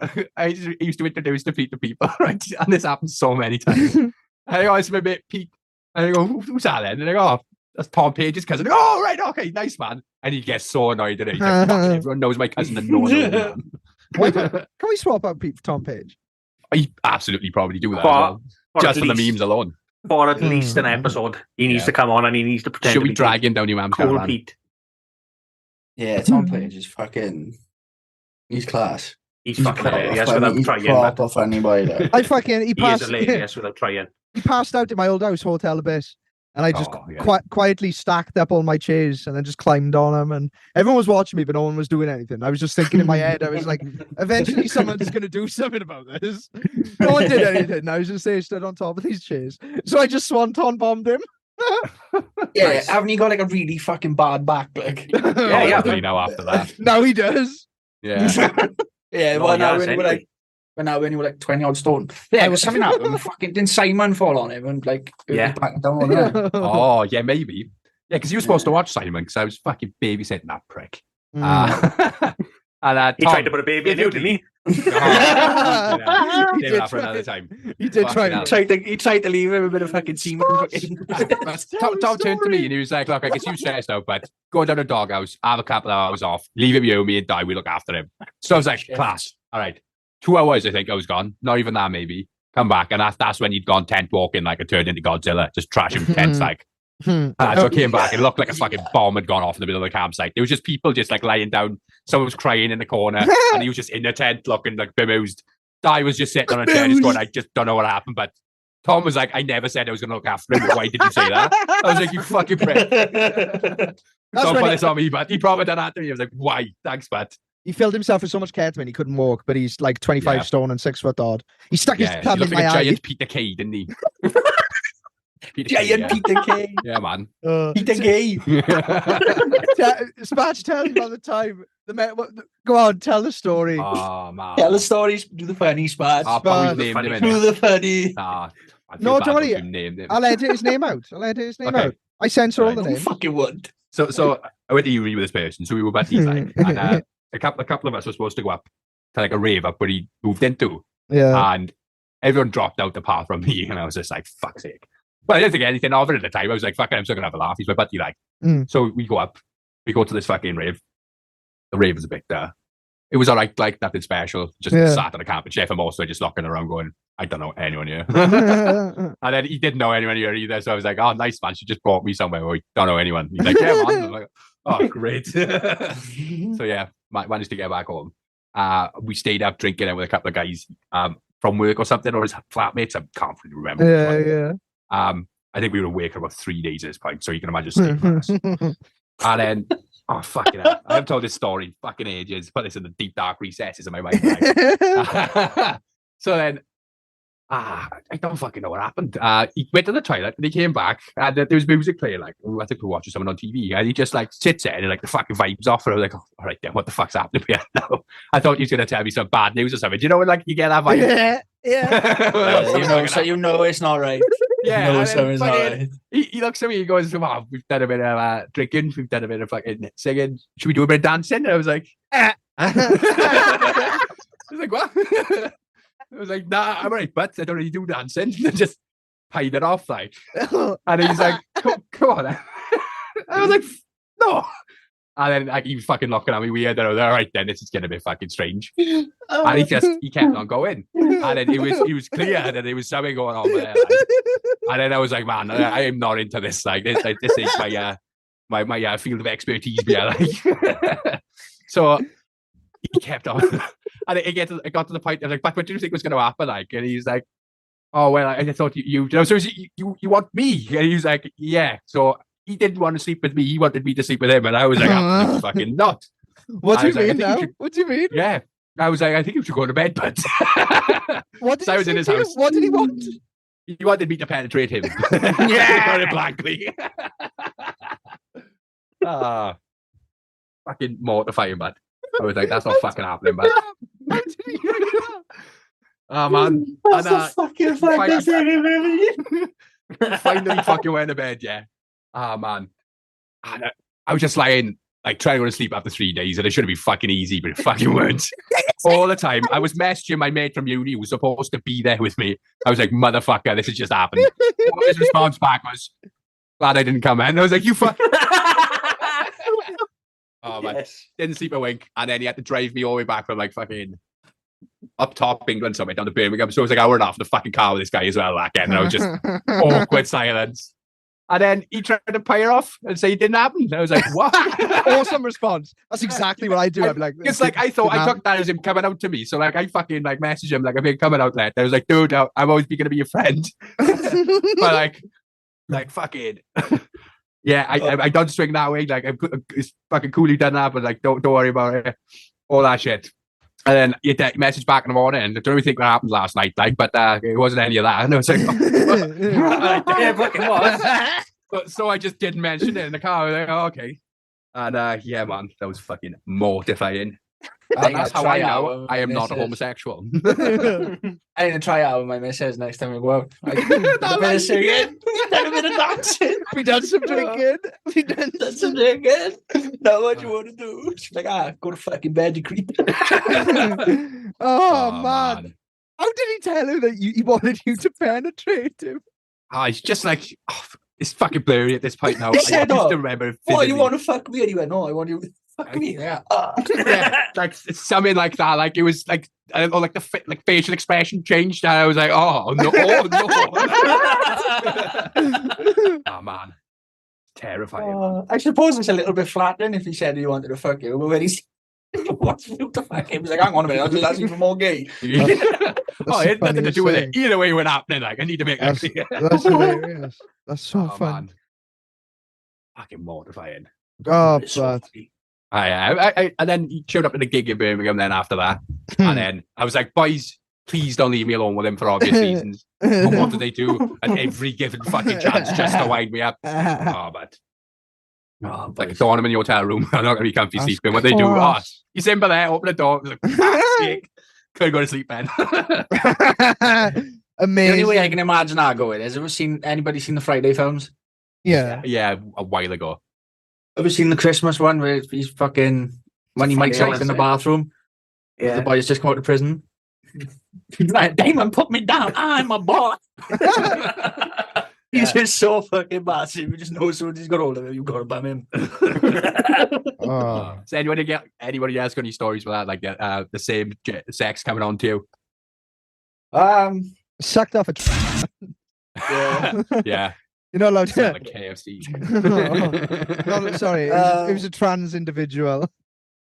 introduce the Pete to people, right? And this happens so many times. And I go, it's my mate Pete. And I go, who's that then? And I go, oh, that's Tom Page's cousin. I go, oh, right, okay, nice man. And he gets so annoyed at it. He's like, everyone knows my cousin and no one knows me, man. Can we swap out Pete for Tom Page? I absolutely probably do that as well. Just for the memes alone. For at least an episode. He needs to come on and he needs to pretend Should to we be drag him down your mum's cool caravan? Pete. Yeah, Tom Page is fucking. He's class. He's fucking hilarious without trying. Proper funny boy. He passed. He is hilarious without trying. He passed out at my old house, Hotel Abyss, and I just quietly stacked up all my chairs and then just climbed on them. And everyone was watching me, but no one was doing anything. I was just thinking in my head, I was like, eventually someone's going to do something about this. No one did anything. I was just there, stood on top of these chairs. So I just swanton bombed him. Yeah, nice. Haven't you got like a really fucking bad back? Like, yeah, now after that. Now he does. Yeah. Yeah, well, now when you were like 20 odd stone. Yeah, it was something happened. Fucking didn't Simon fall on him and like back down on him? Oh, yeah, maybe. Yeah, because you were supposed to watch Simon because I was fucking babysitting that prick. And he tried to put a baby in you, didn't he? He did for another time. He did try. He tried to leave him a bit of fucking semen. Tom turned to me and he was like, "Look, I guess you stressed out, but go down to the doghouse, have a couple of hours off, leave him here with me and die. We look after him." So I was like, "Class, all right." 2 hours, I think I was gone. Not even that, maybe. Come back, and that's when he'd gone tent walking like I turned into Godzilla, just trashing tents like. So I came back. It looked like a fucking bomb had gone off in the middle of the campsite. There was just people just like lying down. Someone was crying in the corner, and he was just in the tent looking like bemused. Di was just sitting on a chair, just going, "I just don't know what happened." But Tom was like, "I never said I was going to look after him. Why did you say that?" I was like, "You fucking prick." Don't put this on me, but he probably done that to me. I was like, "Why? Thanks, but." He filled himself with so much ketamine he couldn't walk, but he's like 25 stone and 6 foot odd. He stuck his thumb in my eye. Giant Peter Kay, didn't he? Peter Kay, Giant yeah. Peter Kay. Yeah, man. Peter Kay. Spatch, tell me about the time. Go on, tell the story. Oh, man. Tell the stories. Do the funny spots. I'll probably Spatch. named him in Do it. the funny. Nah, I feel No, bad don't if worry. you named him. I'll edit his name out. Okay. Out. I censor all Right. the You names. fucking would. So I went to uni with this person, so we were buddies, like, and a couple of us were supposed to go up to like a rave up where he moved into, Yeah. and everyone dropped out apart from me, and I was just like, fuck's sake. But I didn't think anything of it at the time. I was like, fuck it, I'm still gonna have a laugh. He's my buddy, like. Mm. So we go up, we go to this fucking rave. The rave was a bit it was alright, like nothing special. Just Yeah. sat on a camping chair for most of it, just looking around going, I don't know anyone here. And then he didn't know anyone here either. So I was like, oh, nice, man. She just brought me somewhere where we don't know anyone. He's like, yeah, man. I'm like, oh, great. So yeah, managed to get back home. We stayed up drinking out with a couple of guys from work or something, or his flatmates. I can't really remember. which one. yeah. I think we were awake for about 3 days at this point. So you can imagine sleep for us. And then, oh, fucking hell. I haven't told this story fucking ages. Put this in the deep, dark recesses of my mind. Right? So then, I don't fucking know what happened. He went to the toilet and he came back and there was music playing, like, I think we were watching someone on TV, and he just like sits there and like the fucking vibes off, and I was like, oh, all right then, what the fuck's happening here now? I thought he was going to tell me some bad news or something. Do you know when like you get that vibe? Yeah. You know it's not right. Yeah, You know and then something's not fucking- right. he looks at me, he goes, oh, we've done a bit of drinking, we've done a bit of fucking singing, should we do a bit of dancing? And I was like, I was like, what? I was like, nah, I'm alright, but I don't really do dancing. Just hide it off, like. And he's like, come on. I was like, no. And then like, he was fucking looking at me weird. And I was like, all right, then this is getting a bit fucking strange. And he kept on going. And then it was clear that there was something going on there. Like. And then I was like, man, I am not into this. Like, this is my field of expertise. Yeah, like. So he kept on. And it got to the point, I was like, but what do you think was going to happen? Like, and he's like, oh, well, I thought you know, so you want me? And he was like, yeah. So he didn't want to sleep with me. He wanted me to sleep with him. And I was like, absolutely fucking not. What do you I was like, I mean think now? you should- What do you mean? Yeah. I was like, I think you should go to bed, but What did So I he was in say his to you? house. What did he want? he wanted me to penetrate him. Yeah. Got it blankly. Fucking mortifying, man. I was like, that's not fucking happening, man. How did he do that? Oh, man. That's And, the fucking fine. funniest thing I've ever finally fucking went to bed, yeah. Oh, man. And I was just lying, like, trying to go to sleep after 3 days, and it should have been fucking easy, but it fucking weren't. All the time. I was messaging my mate from uni who was supposed to be there with me. I was like, motherfucker, this has just happened. His response back was, glad I didn't come in. I was like, you fuck. Oh, man. Yes. Didn't sleep a wink. And then he had to drive me all the way back from, like, fucking up top England somewhere down to Birmingham. So it was like an hour and a half in the fucking car with this guy as well. Like, and I was just awkward silence. And then he tried to fire off and say it didn't happen. I was like, what? Awesome response. That's exactly what I do. I'd be like, It's like I thought I took that as him coming out to me. So like I fucking like messaged him like I've been coming out later. I was like, dude, I'm always gonna be your friend. But like fucking yeah, I don't swing that way. Like it's fucking cool you done that, but like don't worry about it. All that shit. And then you message back in the morning and I don't really think what happened last night, like, but it wasn't any of that. And I was like, Yeah, fucking was. so I just didn't mention it in the car. I was like, oh, okay. And yeah, man, that was fucking mortifying. And that's how I know I am not a homosexual. I'm gonna try out with my missus next time we go out. Like, a bit of singing, a bit of dancing. we done some drinking. We done That's some singing. Now what you want to do? She's like, go to fucking bed, you creep. Oh, man. How did he tell her that he wanted you to penetrate him? It's just like, it's fucking blurry at this point now. He I said, used oh, to remember Oh, you vividly. want to fuck me? And he went, no, I want you to fuck me. Yeah. Yeah, like something like that. Like it was like I don't know, like the like facial expression changed, and I was like, oh no, oh man, terrifying. I suppose it's a little bit flattering if he said he wanted to fuck you, but when he wants you to fuck him, he was like, hang on a minute, that's even more gay. Oh, it had nothing to do with funniest it. Either way, went happening. Like I need to make that That's, clear. that's hilarious. That's so Oh, fun. man. Fucking mortifying. Oh, It's so but funny. I and then he showed up at the gig in Birmingham. Then after that, and then I was like, boys, Please don't leave me alone with him for obvious reasons. But what do they do at every given fucking chance just to wind me up? Oh, but like don't want him in your hotel room. I'm not gonna be comfy sleeping. What they do? Oh, he's in by there. Open the door. Like, couldn't go to sleep, man. Amazing. The only way I can imagine that going is, anybody seen the Friday films? Yeah. Yeah, a while ago. Ever seen the Christmas one where he's fucking when he makes out in the bathroom? Yeah. The boys just come out of prison. He's like, Damon, put me down. I'm a boy. He's just so fucking massive. You just know as soon as he's got hold of him, you've got to bum him. So anybody else got any stories with that? Like the same sex coming on to you? Sucked off a Yeah. Yeah. You're not allowed Sound to. like KFC. No, sorry, it was a trans individual.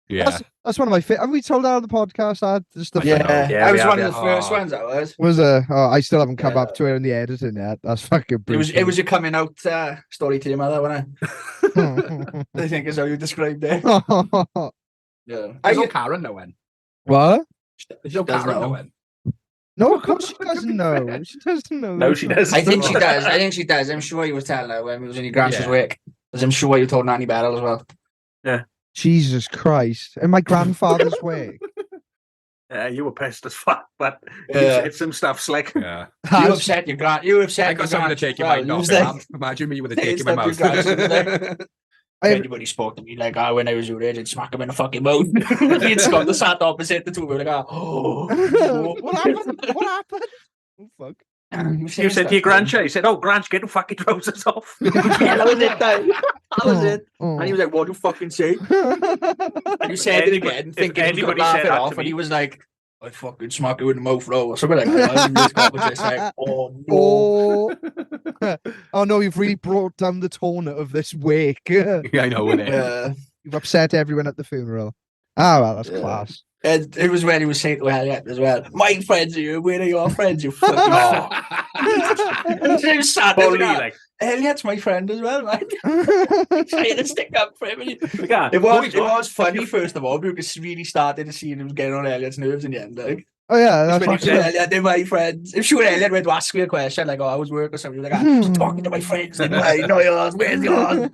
Yeah. That's one of my favorite. Have we told that on the podcast? I I was one of the Oh. first ones. I was. I still haven't come up to it in the editing yet. That's fucking brutal. It was a coming out story to your mother, wasn't it? I think is how you described it. Yeah. There's no Karen no one. What? There's no Does Karen know. no one. No, of course she doesn't know. She doesn't know. No, she does. I think she does. I'm sure you was telling her when we was in your grandpa's wake. Because I'm sure you told Nanny Beryl as well. Yeah. Jesus Christ. In my grandfather's wake. Yeah, you were pissed as fuck, but you Yeah. said some stuff slick. Yeah. You upset your grand. You upset. I got your someone to grand- take your well, mind you off. was it, like- man. Imagine me with a It's dick in my like mouth. your grandson, I- Anybody spoke to me like, when I was your age, I'd smack him in the fucking mouth. He'd Scott sat opposite the two of us, like, What happened? What happened? Oh, fuck. You said to your grandchild, you said, "Oh, Grant, get the fucking trousers off." Yeah, that was it. That was it. Oh. And he was like, "What do you fucking say?" And you said it again, If thinking he was going anybody to laugh said it that off, to and me- he was like, "I'd fucking smack you in the mouth, though," or something like that. And Scott was just like, "Oh no." Oh. Oh no, you've really brought down the tone of this wake. Yeah, I know, innit? Yeah. You've upset everyone at the funeral. Ah, well, that's Yeah. class. And it was when he was saying to Elliot as well, "My friends are you, where are your friends, you fucking And he was sat there Bully, like, like, Elliot's my friend as well, man. Trying to stick up for him. And yeah. it was funny, first of all, because really started to see him getting on Elliot's nerves in the end. Like, Oh yeah, that's when he fucking- said, Elliot, they're my friends. I'm sure Elliot went to ask me a question, like, "Oh, I was work or something." He was like, "I'm talking to my friends, didn't I? No, yours, where's yours?"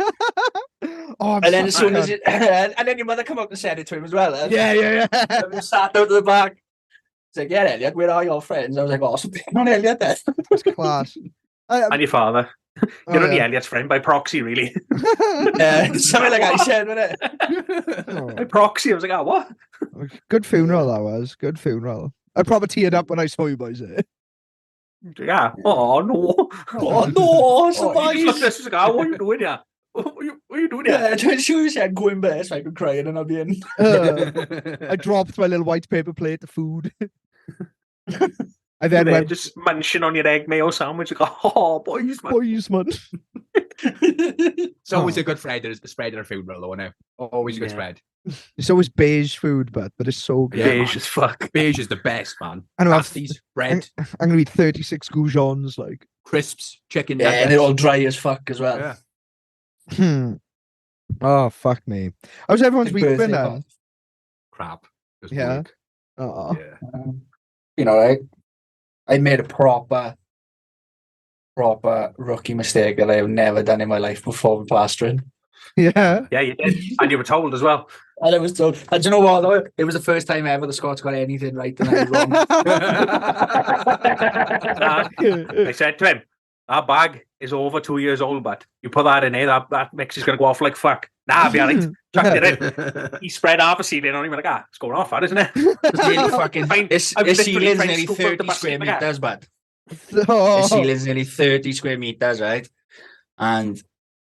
Oh, I'm And then as such a soon as cunt. and then your mother come up and said it to him as well. Yeah. And we sat out to the back. It's like, "Yeah, Elliot, where are your friends?" I was like, "Awesome, on Elliot then." That's class. And your father. Oh, You're only yeah. Elliot's friend by proxy, really. Something like I said, wasn't it? Oh, By proxy, I was like, "Oh, what?" good funeral that was. Good funeral. I probably teared up when I saw you boys there. Yeah. Oh no. Oh no, Oh, he somebody. just looked at us and was like, "Oh, what are you doing here? What are you doing here?" Yeah, I'm sure you said go in bed so I could cry and I'll be in. I dropped my little white paper plate of food. I then There, went, just munching on your egg mayo sandwich. Like, "Oh, boys, man." boys, man. It's always a good spread at a funeral, though, isn't it? Always a good Yeah. spread. It's always beige food, but it's so good. Yeah, Beige man. as fuck. Beige is the best, man. I know, Pasties, bread, I'm gonna eat 36 goujons, like. crisps, chicken Yeah, nuggets. and they're all dry as fuck as well. Yeah. Oh fuck me! How's everyone's Big week been birthday then? party. Crap. Just Yeah. work. Oh, Yeah. You know, right? I made a proper rookie mistake that I have never done in my life before with plastering. yeah. Yeah, you did. And you were told as well. And I was told, and do you know what though? It was the first time ever the Scots got anything right and I was wrong. I said to him, "That bag is over 2 years old, but you put that in there, that mix is going to go off like fuck." "Nah, I'll be alright." Chucked it in. He spread half a ceiling on him. Like, "It's going off, that, isn't it?" It's nearly fucking, Fine. this I was literally ceiling's trying to nearly scoop out the 30 square basket, like, meters, but the Oh, ceiling's nearly 30 square meters, right? And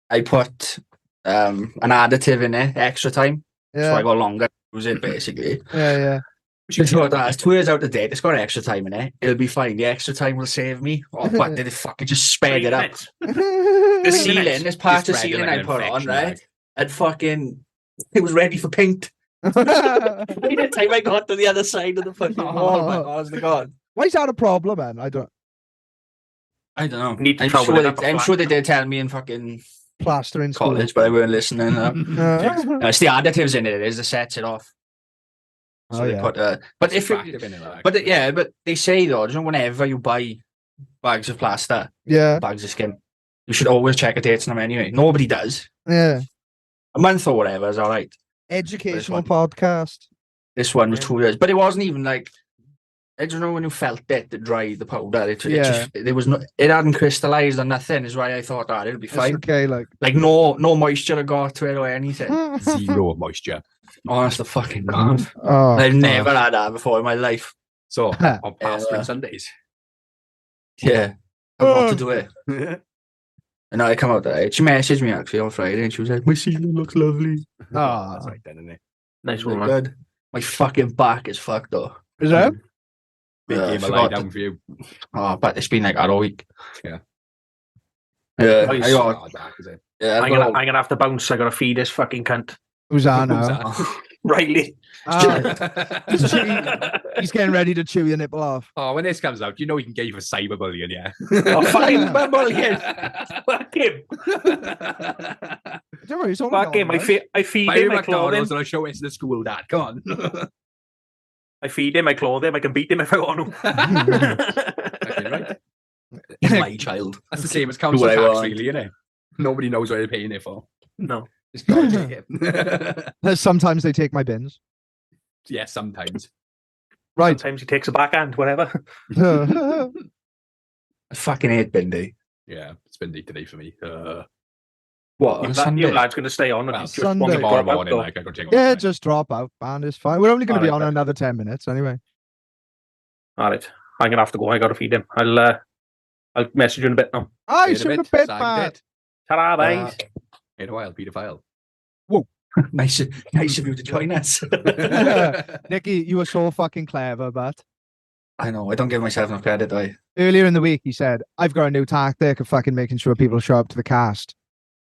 I put an additive in it, extra time. So I yeah, got longer to use it basically. yeah. It's 2 years out of date, it's got extra time in it. It'll be fine. The extra time will save me. Oh, but did it fucking just sped it up? The Yeah. ceiling, this part of spread it ceiling like I an put on, infection, right? like. And fucking, it was ready for paint. By the time I got to the other side of the fucking wall, my honest to God. Why is that a problem, man? I don't I don't know. Need to I'm, trouble sure it they, up a I'm flat. sure they did tell me in fucking plaster in school. college, but I weren't listening. Uh, It's the additives in it, it is that sets it off. Oh, So they yeah. put but if Attractive in it, like. but they say though, you know, whenever you buy bags of plaster, Yeah. bags of skin, you should always check the dates on them anyway. Nobody does. Yeah. A month or whatever is all right. Educational This one. podcast. This one was Yeah. 2 years, but it wasn't even like, I don't know when you felt it to dry the powder. It Yeah. just, there was no, it hadn't crystallized or nothing. Is why I thought that it'll be It's fine. okay, like. Like no moisture had got to it or anything. Zero moisture. Honest to fucking God. Oh, I've never gosh. had that before in my life. So on pastoring Yeah. Sundays. Yeah. I want to do it. And I come out there. She messaged me actually on Friday and she was like, my ceiling looks lovely. Ah. That's right then, isn't it? Nice Look one, man. good. My fucking back is fucked though. Is that? Big Yeah, I game of lie forgot down for you. Oh, but it's been like that all week. Yeah. Yeah. Nice. I got, Hard back, is it? yeah, I'm gonna have to bounce. I gotta feed this fucking cunt. Who's that Who's now? that? Riley. Ah, he's getting ready to chew your nipple off. Oh, when this comes out, you know he can get you for cyberbullying, yeah. Oh, fucking bullying. Fuck him. Don't worry, it's only Fuck him. normal, right? I feed Buy him me my clothing. McDonald's and I'll show it to the school, Dad. Come on. I feed him, I clothe him, I can beat him if I want to. Okay, right. he's my child. That's the same as council what I tax, want. really, isn't it? Nobody knows what they're paying it for. No. Just gotta take it. Sometimes they take my bins. Yeah, sometimes. Right. Sometimes he takes a backhand, whatever. yeah, I fucking hate Bindi. Yeah, it's been day today for me. What? On Sunday? Your lad's going to stay on. Well, and just Sunday. won't Tomorrow drop out, morning, though. like, I go check on just drop out, man. It's fine. We're only going to be Alright, on then. another 10 minutes anyway. All right. I'm going to have to go. I got to feed him. I'll message you in a bit now. I In should have bit bad. Ta-da, bye. In a while, paedophile. nice of you to join us. Nicky, you were so fucking clever, but I know. I don't give myself enough credit, do I? earlier in the week he said, I've got a new tactic of fucking making sure people show up to the cast.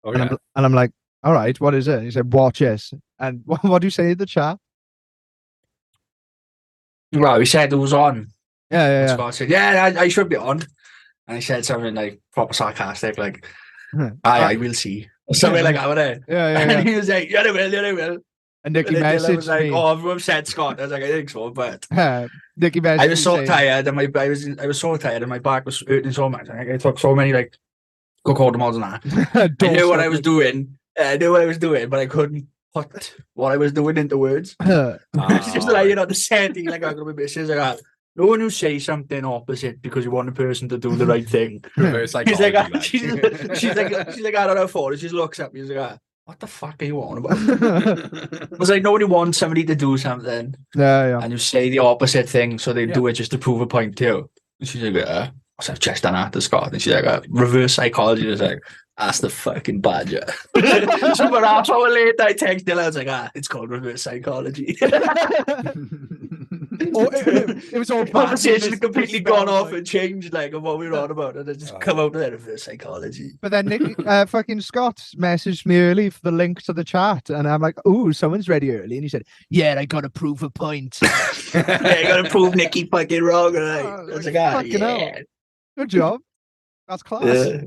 Oh, And, yeah. I'm like, all right, what is it? He said, watch this. And what do you say in the chat? Well, he said it was on. Yeah. Scott said, yeah, I should be on. And he said something like proper sarcastic, like, I will see. Or something like that, wasn't it? Yeah. And he was like, yeah, they will. And Nicky And then Dylan was messaged like, me. oh, everyone said Scott. I was like, I think so, but Nicky messaged I was me so saying- tired and I was so tired and my back was hurting so much. I took so many like cocoa malls and that. I Don't knew what stop I was it. doing. I knew what I was doing, but I couldn't put what I was doing into words. It's just like, you know, the same thing, like I'm gonna be misses like that. No one who says something opposite because you want a person to do the right thing. Reverse She's like, psychology, like. she's like, I don't know for it. She just looks at me. She's like, what the fuck are you on about? I was like, nobody wants somebody to do something yeah. and you say the opposite thing, so they Yeah. do it just to prove a point to you. And she's like, I've just done that to Scott. And she's like, reverse psychology. Is like, that's the fucking badger. So about half hour later, I text Dylan. I was like, it's called reverse psychology. Oh, it was all The conversation bad. completely gone off and changed like of what we were on about, and I just come out with reverse psychology. But then Nick, fucking Scott messaged me early for the link to the chat, and I'm like, "Ooh, someone's ready early," and he said, "Yeah, I got to prove a point." Yeah, you gotta prove Nicky fucking wrong, right? Oh, I was like, like, fucking hell. yeah. Good job. That's class. Yeah.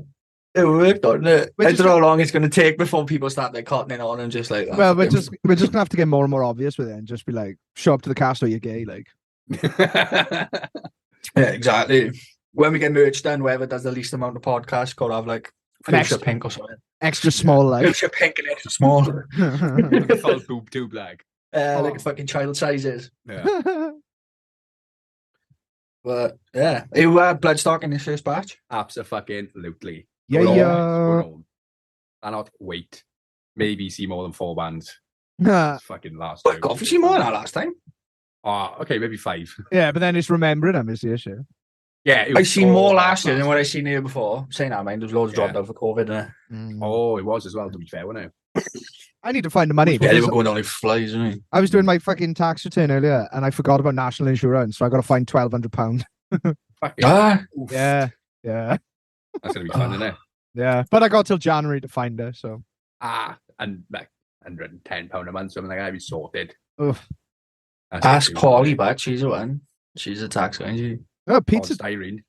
It worked, doesn't it? We're I just don't know how long it's going to take before people start like cottoning on and just like. Well, we're just gonna have to get more and more obvious with it, and just be like, "Show up to the cast or you're gay." Like, yeah, exactly. When we get merch done, whoever does the least amount of podcasts got to have like Next. fuchsia pink or something. extra small, like. Fuchsia pink and extra small, Full boob tube, like. like fucking child sizes. Yeah. But yeah, you bloodstock in this first batch. Absolutely. Yeah, Going on, yeah. going on. Cannot wait. Maybe see more than 4 bands. yeah, It's fucking last. Fuck off! You see more than that last time. Oh, okay, maybe 5. but then it's remembering them is the issue. Yeah, it I was seen so more last last year than time. what I seen the year before. Saying that, mind, there's loads dropped Yeah. out for COVID. And Oh, it was as well, to be fair, wasn't it? I need to find the money. yeah, they because were going down like flies, isn't it? I was doing my fucking tax return earlier, and I forgot about national insurance, so I got to find £1,200. Fucking Ah, oof. Yeah. That's going to be fun, isn't it? Yeah. But I got till January to find her, so. And like £110 a month, something like that, be sorted. Oof. That's ask it, too. Polly back. She's the one. She's a tax guy. Isn't she? Oh, Oh, pizza. styrene.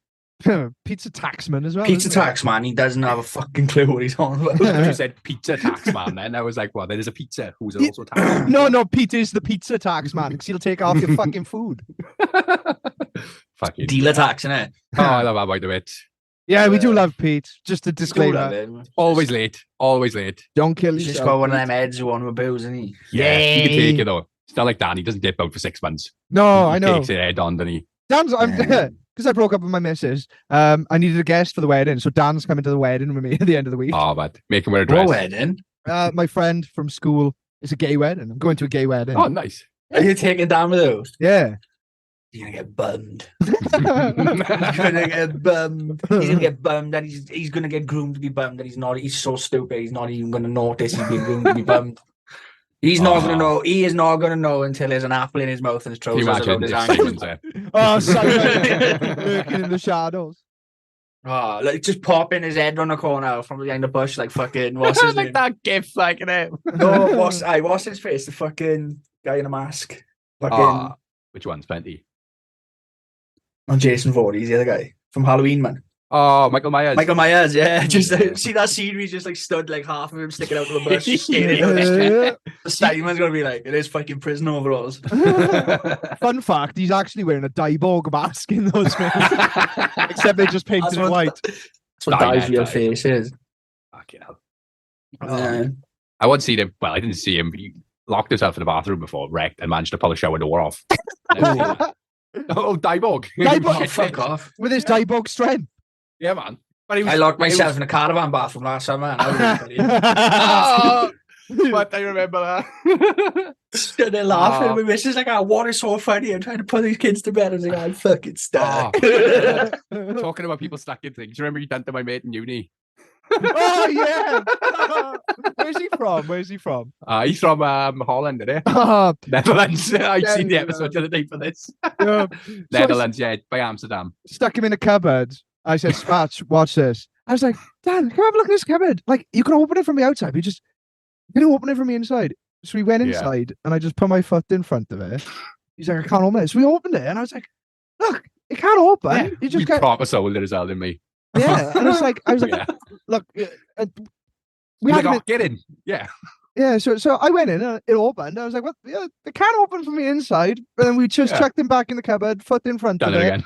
Pizza taxman as well. Pizza isn't he? tax man, he doesn't have a fucking clue what he's on about. You said pizza tax man, then I was like, well, there's a pizza who's also tax man. No, Pete is the pizza tax man because he'll take off your fucking food. Fucking Dealer tax, innit? Oh, I love that by the way. Yeah, we do love Pete. Just a disclaimer. Always late. Always late. Don't kill He's yourself. just got one of Pete. them heads who want with booze, isn't he? Yeah, he can take it though. It's not like Dan. He doesn't dip out for 6 months. No, He I know. takes it head on, doesn't he? Dan's. I'm Yeah. because I broke up with my missus. I needed a guest for the wedding, so Dan's coming to the wedding with me at the end of the week. Oh, but make him wear a What dress. wedding? My friend from school. It's a gay wedding. I'm going to a gay wedding. Oh, nice. Are you taking down with those? Yeah. He's gonna get bummed. He's gonna get bummed. He's gonna get bummed, and he's gonna get groomed to be bummed. And he's not. He's so stupid. He's not even gonna notice he's being groomed to be bummed. He's not gonna know. He is not gonna know until there's an apple in his mouth and his Can you trousers imagine around his if ankles. Simon's there? Oh, Simon lurking in the shadows. Oh, like just popping his head on the corner from behind the bush, like fucking what's his like name? that gif, like it. No, what's his face? The fucking guy in a mask. Fucking Oh, which one's plenty? not Jason Voorhees, the other guy from Halloween, man. Oh, Michael Myers. Michael Myers, yeah. Just see that scene where he's just like stood like half of him sticking out of the bush, just staring out. Yeah. Simon's gonna be like, it is fucking prison overalls. Fun fact: he's actually wearing a Dyborg mask in those films, except they just painted it white. That's what Dye Dye's net, real dye. face is. Fucking hell. Yeah. I once seen him. Well, I didn't see him. He locked himself in the bathroom before, wrecked, and managed to pull the shower door off. Oh, Dyborg. Dyborg. Oh, fuck off. With his Dyborg strength. Yeah, man. But he was, I locked it was- myself in a caravan bathroom last summer. And I was really Oh, but I remember that. stood there laughing. Oh. My missus like, oh, what is so funny? I'm trying to put these kids to bed. I was like, I'm fucking stuck. Talking about people stuck in things. Remember you done to my mate in uni? Oh yeah. Where's he from? Where's he from? He's from Holland, isn't he? Ah, Netherlands. I've seen the Yeah. episode the other day for this. yeah. Netherlands, yeah, by Amsterdam. Stuck him in a cupboard. I said, Spatch, watch this. I was like, Dan, come have a look in this cupboard. Like, you can open it from the outside, but you can open it from the inside. So we went Yeah. inside and I just put my foot in front of it. He's like, I can't open it. So we opened it and I was like, look, it can't open. Yeah, You just we can't. proper sold it as well, didn't we? Yeah. And I was like, Yeah. look, we We had like, oh, get in. Yeah. yeah, so I went in and it opened. I was like, what? Yeah, it can't open from the inside. And then we just Yeah. chucked him back in the cupboard, foot in front Done of it it. again.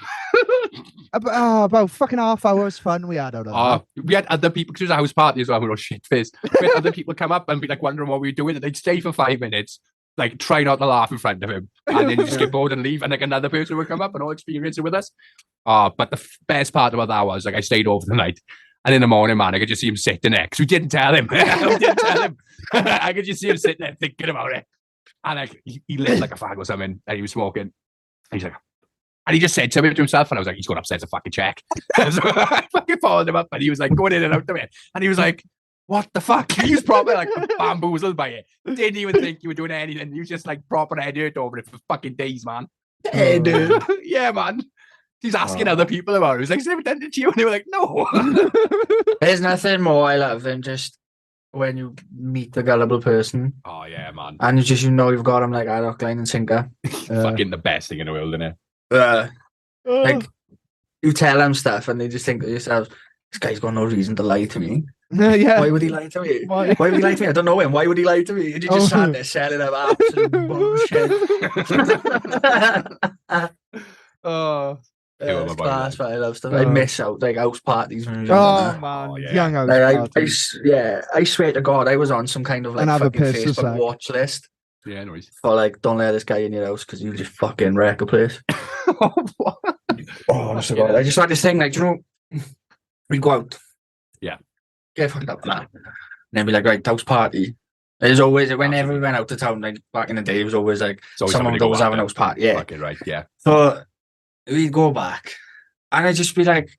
About fucking half hours fun we had out of that. We had other people, because it was a house party as well, we were all shit faced. We had other people come up and be like wondering what we were doing, and they'd stay for 5 minutes, like try not to laugh in front of him, and then just get bored and leave, and like another person would come up and all experience it with us. But the best part about that was like I stayed over the night, and in the morning, man, I could just see him sitting there because we didn't tell him. We didn't tell him. I could just see him sitting there thinking about it, and like he lit like a fag or something, and he was smoking. And he's like. And he just said something to himself, and I was like, he's going upstairs to fucking check. So I fucking followed him up, and he was like going in and out of it. And he was like, what the fuck? He was probably like bamboozled by it. Didn't even think you were doing anything. He was just like proper head hurt over it for fucking days, man. Hey, dude. Yeah, man. He's asking other people about it. He was like, has it ever done it to you? And they were like, no. There's nothing more I love than just when you meet the gullible person Oh, yeah, man. and you know you've got them like a hook, line and sinker. Fucking the best thing in the world, isn't it? Like you tell them stuff and they just think to yourself, this guy's got no reason to lie to me. yeah. Why would he lie to me? Why? Why would he lie to me? I don't know him. Why would he lie to me? And you just sat there selling him absolute bullshit. Oh, Yeah, It's my class, but I love stuff. Oh. I miss out like house parties when I was Oh younger. man, Oh, yeah. young house Like, parties. I swear to God, I was on some kind of like And have a fucking piss or Facebook something. watch list yeah, no worries. for like, don't let this guy in your house because you'll just fucking wreck a place. What? Oh, honest to God, I just had this thing like, you know, we'd go out, Yeah. get fucked up, and then be like, right, house party. There's always whenever we went out to town, like back in the day, it was always like It's always someone somebody would to always go have an after. house party. Yeah. Fucking right, yeah. So we'd go back, and I'd just be like,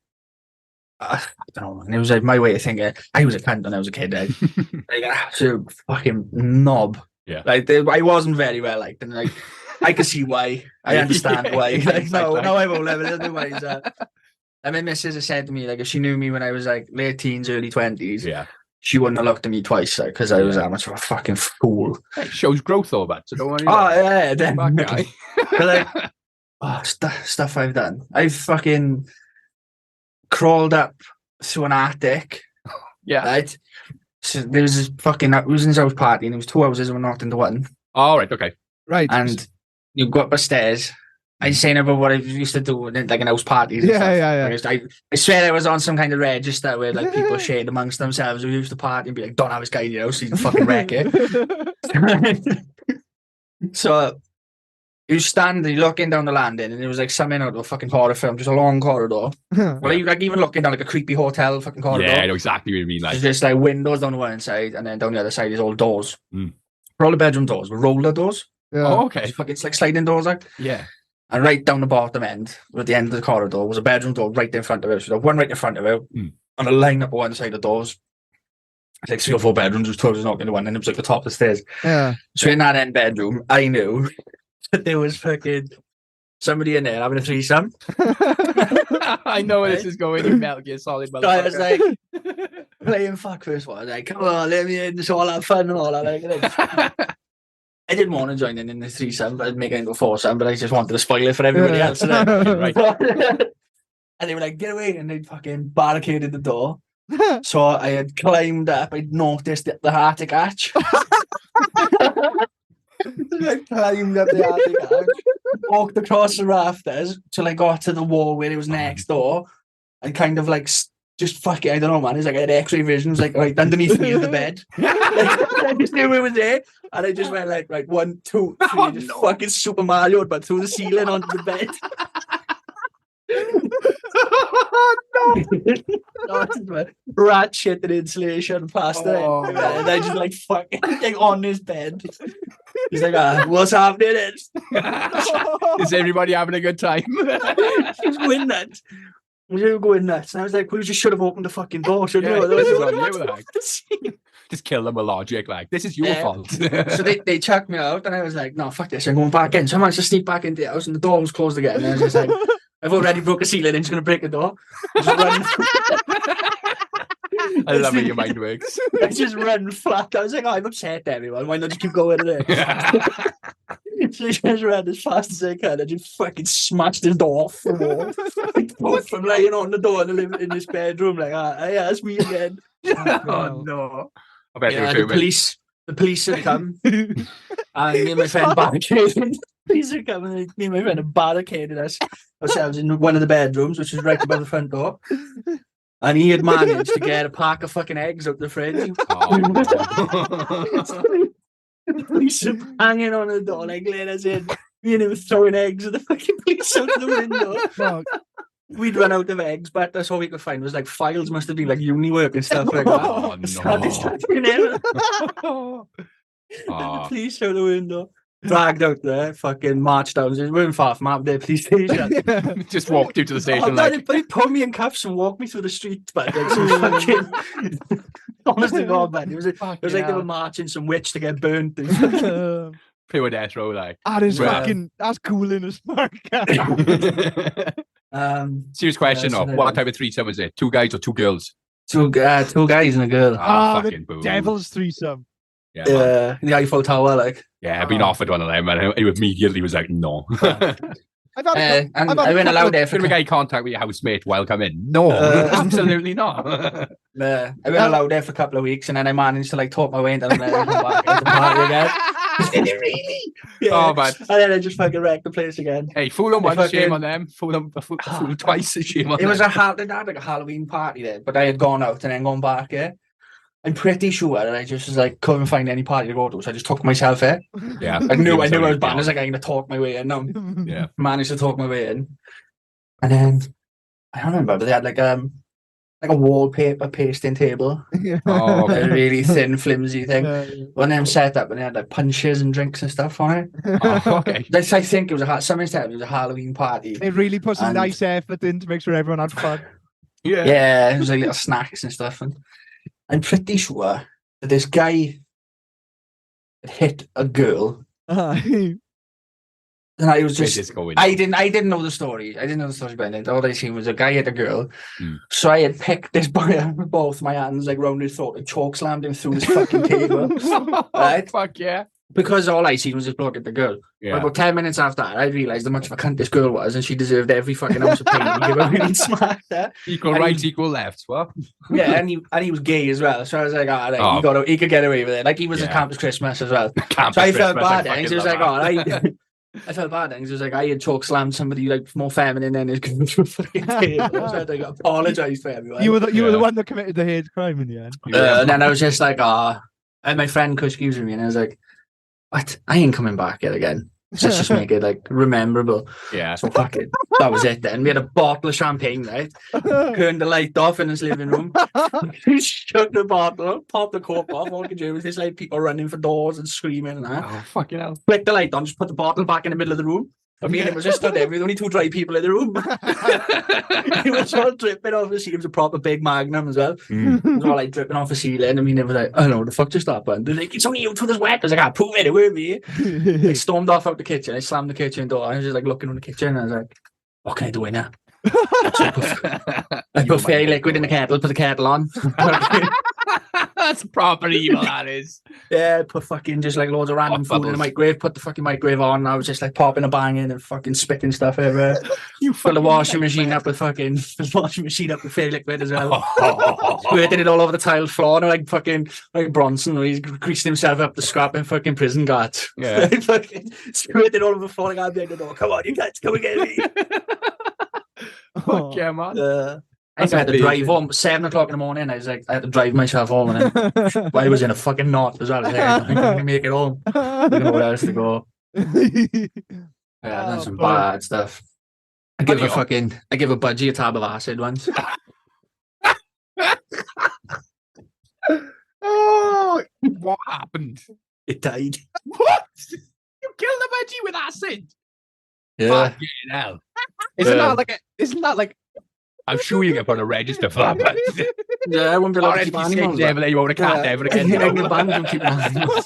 I don't know, and it was like my way of thinking. I was a cunt when I was a kid, like an absolute fucking knob. Yeah. Like I wasn't very well liked, and like I can see why. I understand Yeah, why. yeah, Like, exactly. no, I won't live it. Otherwise, and my missus has said to me, like, if she knew me when I was like late teens, early 20s, Yeah. she wouldn't have looked at me twice, like, because I was Yeah. that much of a fucking fool. It shows growth though, but so don't worry. Oh about it. yeah, Fuck definitely. guy. But like, stuff I've done. I've fucking crawled up through an attic. Yeah. Right. So there was this fucking, it was in his house party, and it was 2 houses and we knocked into one. All right. Okay. Right. And you go up the stairs. I was saying about what I used to do in like an house parties. And stuff. I swear I was on some kind of register where like people shared amongst themselves. We used to party and be like, don't have this guy in your house, he's a fucking wreck it. So you stand, you're looking down the landing, and it was like something out of a fucking horror film, just a long corridor. Well, you like even looking down like a creepy hotel fucking corridor. Yeah, I know exactly what you mean. Like, there's just like windows down one side, and then down the other side is all doors. Mm. For all the bedroom doors were roller doors. Yeah. oh, okay. It's like sliding doors, like. Yeah. And right down the bottom end, at the end of the corridor, was a bedroom door right in front of it. So one right in front of it, and a line up one side of doors. It's like 3 or 4 bedrooms. There was 2 houses knocked into one, and it was like the top of the stairs. Yeah. So in that end bedroom, I knew that there was fucking somebody in there having a threesome. I know where this is going. You Metal Gear Solid So I was motherfucker. like, playing fuck first one. I was like, come on, let me in. It's all that fun and all that. Like, I didn't want to join in the threesome, but I'd make it into a foursome, but I just wanted to spoil it for everybody else. Right. And they were like, get away. And they fucking barricaded the door. So I had climbed up. I'd noticed the Arctic hatch. I climbed up the Arctic hatch, walked across the rafters till I got to the wall where it was next door, and kind of like just fucking, I don't know, man. It's like I had X-ray vision. It was like right underneath me is the bed. I just knew it was there, and I just went like, right, 1, 2, 3, just fucking Super Mario, but through the ceiling onto the bed. Rat shit and insulation plaster, and I just like fucking like on this bed. He's like, what's happening? Is everybody having a good time? She's going nuts. We were going nuts, and I was like, we just should have opened the fucking door, shouldn't Yeah, we? this is on you, like. Just kill them with logic, like, this is your fault. So they chucked me out, and I was like, no, fuck this, I'm going back in. So I managed to sneak back into the house, and the door was closed again. And I was just like, I've already broke a ceiling, and just going to break the door. I love how your mind works. I just run flat. I was like, oh, I'm upset, everyone. Why not just keep going in there? So I just ran as fast as I could. I just fucking smashed his door off the wall. Both from laying on the door in this bedroom, like, yeah, that's me again. Oh, no. I bet Yeah, the police had come, and me and my friend barricaded. Police had come, and me and my friend had barricaded ourselves in one of the bedrooms, which is right above the front door. And he had managed to get a pack of fucking eggs out the fridge. Oh, The police were hanging on the door, like, let us in. Me and him throwing eggs at the fucking police out the window. Fuck. We'd run out of eggs, but that's all we could find was like files, must have been like uni work and stuff like that. Oh, The police out the window. Dragged out there, fucking marched down. We weren't far from out there, police station. Just walked you to the station, They put me in cuffs and walked me through the street, but like some fucking. Honest to God, man, it was like they were marching some witch to get burnt. Pure death row, like. That is Right. fucking, that's cool in a spark. Serious question, Yeah, so though. What type of threesome is it? 2 guys or 2 girls? Two guys and a girl. Ah, fucking the boom. devil's threesome. Yeah, man. In the Eiffel Tower, like. Yeah, I've been offered one of them, and he immediately was like, no. I've had a And I've had I a went couple allowed of- there for Can we get in contact with your housemate while coming? No, absolutely not. I went allowed there for a couple of weeks, and then I managed to like talk my way into the party again. Did you really? Yeah. Oh, man. And then I just fucking wrecked the place again. Hey, fool them once, fucking- shame on them. Fool them twice, shame on It them. was they had like a Halloween party there, but I had gone out and then gone back. Yeah, I'm pretty sure that I just was like couldn't find any party to go to, so I just took myself there. Yeah. I knew I was bad. I was like, I'm gonna talk my way in. No, Yeah. managed to talk my way in, and then I don't remember. But they had like a wallpaper pasting table, Oh, a okay. really thin, flimsy thing. Yeah, One of them set up, and they had like punches and drinks and stuff on it. Oh, okay. I think it was someone said it was a Halloween party. They really put some And- nice effort in to make sure everyone had fun. Yeah, it was like little snacks and stuff. And I'm pretty sure that this guy had hit a girl, and I was Where's just. this going? I didn't know the story. I didn't know the story behind it. All I seen was a guy hit a girl. Hmm. So I had picked this boy up with both my hands like round his throat and choke slammed him through his fucking table. Oh, Right? fuck yeah. because all I seen was this bloke at the girl. Yeah. About 10 minutes after that, I realised how much of a cunt this girl was, and she deserved every fucking ounce of pain. He gave her really smacked her. Equal And right, he- equal left. What? Yeah, and he was gay as well. So I was like, he could get away with it. Like he was as Yeah. camp as Christmas as well. Campus So I felt Christmas, bad. fucking And he was love like, that. I felt bad. And he was like, I had choke slammed somebody like more feminine than his girls were fucking table. So I had to apologise for everyone. You were the Yeah. one that committed the hate crime in the end. And then I was just like, and my friend excuse me, and I was like, what? I ain't coming back yet again. So let's just make it like rememberable. Yeah. So fuck it. That was it then. We had a bottle of champagne, right? Turned the light off in his living room. Shut the bottle, popped the cork off. All I could do was just like people running for doors and screaming and that. Oh, fucking hell. Flick the light on, just put the bottle back in the middle of the room. I mean, it was just stood there. We were only two dry people in the room. It was all dripping off the ceiling. It was a proper big magnum as well. It was all like dripping off the ceiling. I mean, it was like, I don't know what the fuck just happened. They're like, it's only you two that's wet. I was like, I can't prove it. It weren't me. I stormed off out the kitchen. I slammed the kitchen door. I was just like looking in the kitchen. And I was like, what can I do in there? I put fairy liquid in the kettle, put the kettle on. That's proper evil, that is. Yeah, put fucking just like loads of random Hot food in the bubbles. microwave, put the fucking microwave on. I was just like popping a bang in and fucking spitting stuff everywhere. You Fill the fucking washing machine up with fucking fairy liquid as well. Squirting it all over the tiled floor, and like fucking like Bronson, where he's greasing himself up the scrap in fucking prison guards. Yeah. Fucking squirting all over the floor like I'd be at the door. Come on, you guys, come and get me. Fuck yeah, man. I had to drive home 7 o'clock in the morning. I was like, I had to drive myself home, and then I was in a fucking knot as well. I was like, I can make it home. I don't know where else to go. Yeah, I've done some bad stuff. I give a Budgie a tab of acid once. Oh, what happened? It died. What? You killed a veggie with acid? Yeah. Fucking hell. Isn't that like I'm sure you get put on a register for that, but Yeah, I wouldn't be allowed to keep RSPCA animals. never let you own a cat ever again. Yeah, the band don't keep animals.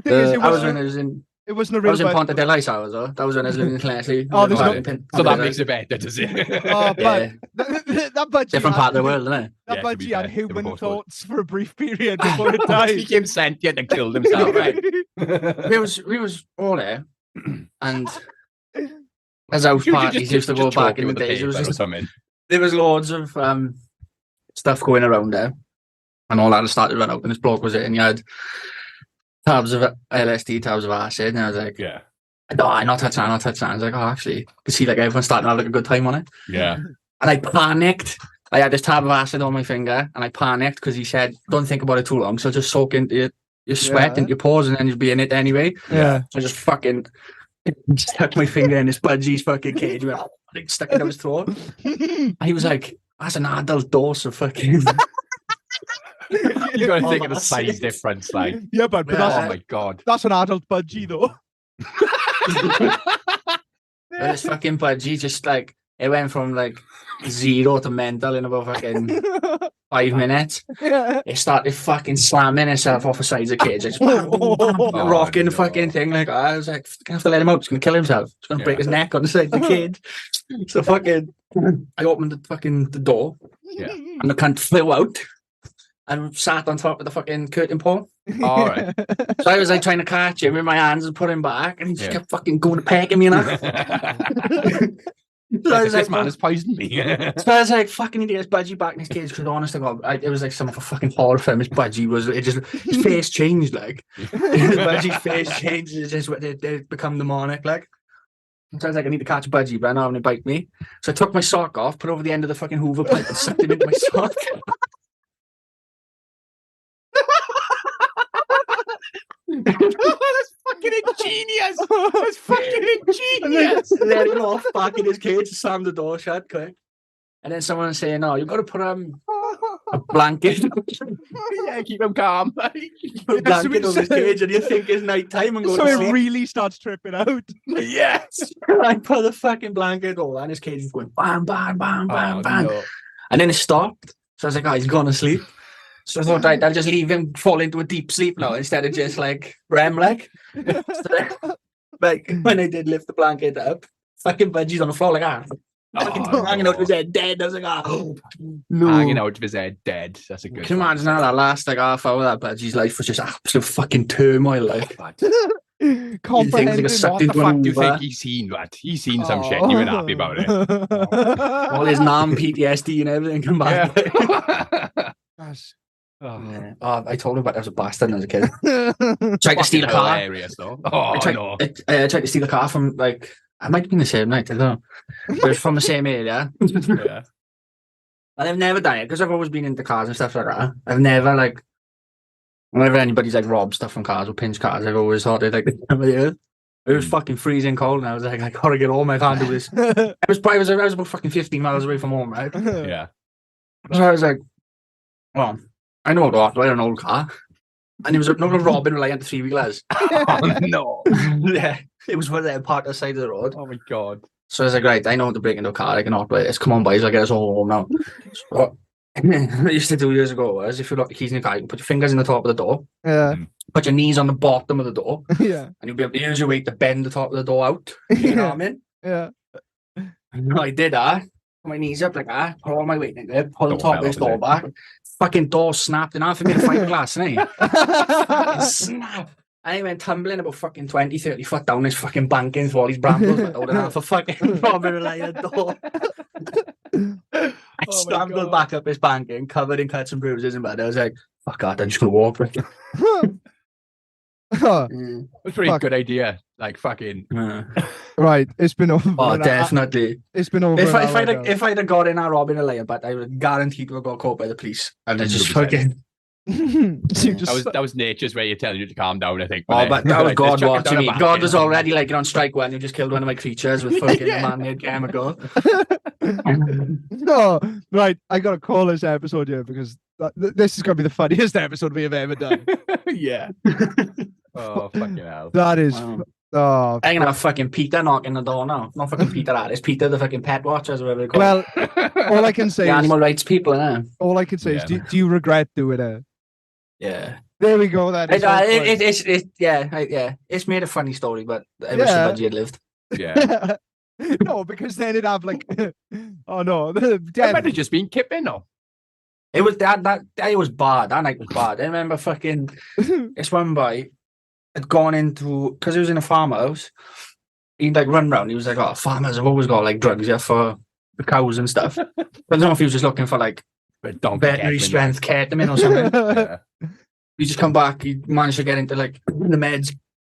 Thing is, I was when I was in a real Ponte bad- della Isola, though. That was when I was living in Clancy. Oh, there's no- So that makes it better, does it? Oh, Yeah. but that budgie Different part of the world, isn't it? That Yeah, to be budgie had fair, they were human both good. thoughts for a brief period before it He died. became sentient and killed himself, right? We was all there, and as house parties used to go back in the days, there was loads of stuff going around there, and all that started to run out, and this bloke was it, and you had tabs of LSD, tabs of acid, and I was like, Yeah. no, I'm not touching that, I was like, oh, actually, you can see like everyone's starting to have like a good time on it, Yeah. and I panicked. I had this tab of acid on my finger, and I panicked because he said, don't think about it too long, so just soak into your sweat Yeah. into your pose, and then you'll be in it anyway. Yeah. So I just fucking stuck my finger in this budgie's fucking cage, went, like, stuck it down his throat. And he was like, that's an adult dose of fucking... You got to think of the that's size it. difference, like. Yeah, but Yeah. Oh that's, my god. that's an adult budgie, though. This fucking budgie just like, it went from like 0 to mental in about fucking 5 minutes. Yeah. It started fucking slamming itself off the sides of the cage. It's rocking the no. fucking thing. Like, I was like, I have to let him out. He's going to kill himself. He's going to break his neck on the side of the cage. So fucking, I opened the door, Yeah. and the cunt flew out and sat on top of the fucking curtain pole. All right. So I was like trying to catch him with my hands and put him back, and he just Yeah. kept fucking going to peck me, you know. So I was This like, man has poisoned me. so I was like, fucking need to get his budgie back in his cage, because honest to God, it was like some of a fucking horror film. His budgie was, his face changed, like. His budgie's face changed, it's just they become demonic, like. So I was like, I need to catch a budgie, but I don't have any bite me. So I took my sock off, put it over the end of the fucking Hoover pipe, and sucked it into my sock. That's fucking ingenious. That's fucking ingenious. Let him off back in his cage, slammed the door shut quick. And then someone was saying, "Oh, you've got to put a blanket, Yeah, keep him calm. put a blanket over his cage, and you think it's night time and go So to it sleep." really starts tripping out. Yes. I put the fucking blanket over, and his cage was going bam, bam, bam, bam, Oh, bam. no. And then it stopped. So I was like, "Oh, he's gone to sleep." So I thought, right, I'll just leave him fall into a deep sleep now instead of just like REM like. So then, like when I did lift the blanket up, fucking budgie's on the floor like that. Hanging out with his head dead. I was like, oh, no. Hanging out with his head dead. That's a good Can you imagine how that last like half hour that Budgie's life was just absolute fucking turmoil, like. Comprehending. sucked What the into an fuck do you Uber. think he's seen, lad? He's seen some shit. You ain't happy about it. All his Nam PTSD and everything come back. That's- Yeah. Oh, I told him about that as a bastard as a kid. Tried to steal a car. Hilarious, though. Oh, I tried, no. I tried to steal a car from like I might have been the same night, I don't know. But it was from the same area. Yeah. And I've never done it because I've always been into cars and stuff like that. I've never like whenever anybody's like robbed stuff from cars or pinch cars, I've always thought they'd like the time of the year. It was fucking freezing cold and I was like, I gotta get home, I can't do this. I was about fucking 15 miles away from home, right? Yeah. So I was like, well, I know what, I had an old car. And it was not a robbing reliant 3-wheelers. Oh, no. Yeah. It was where they parked on the side of the road. Oh, my God. So I was like, right, I know how to break into a car, I can operate this. Come on, boys, I'll get us all home now. So what I used to do years ago was if you got the keys in your car, you can put your fingers in the top of the door, Yeah. put your knees on the bottom of the door, Yeah. and you'll be able to use your weight to bend the top of the door out. You know what I mean? Yeah. And I did that. Put my knees up like that, put all my weight in there, pull the Door top of fell this off, door back. Fucking door snapped in half a minute fight glass, innit? Fucking snap. And I went tumbling about fucking 20, 30 foot down this fucking bank into all these brambles, like holding half a fucking robbing reliant door. I scrambled back up this banking, covered in cuts and bruises, and I was like, fuck that, I'm just gonna walk. Right? Oh, It's a pretty Fuck. good idea. Like, fucking. right. It's been over. Oh, an- definitely. It's been over. If an hour now. I'd have got in a robbing a liar, but I would guarantee to have got caught by the police. And I just 100%. fucking. You just- That was nature's way of telling you to calm down, I think. Oh, but that was Like, God just chuck it watching down me. a God back was in. already like on strike one. You just killed one of my creatures with fucking Yeah. man-made chemical. No, right. I gotta call this episode here because this is gonna be the funniest episode we have ever done. Yeah. Oh, fucking hell. That is. Wow. Oh, I'm gonna have fucking Peter knocking the door now. Not fucking Peter Harris. Peter the fucking pet watchers or whatever they call it. well. All I can say The is, animal rights people, innit? all I can say is, do you regret doing it? Yeah. There we go. That is. It's made a funny story, but I wish the Yeah. Budgie had lived. Yeah. No, because then it'd have like, oh no, That dead. might have just been kipping, though. It was that day was bad. That night was bad. I remember fucking this one boy had gone into because he was in a farmhouse. He'd like run round. He was like, "Oh, farmers have always got like drugs here for the cows and stuff." I don't know if he was just looking for like But donkey veterinary kettling, strength ketamine or something. Yeah. He just come back. He managed to get into like the meds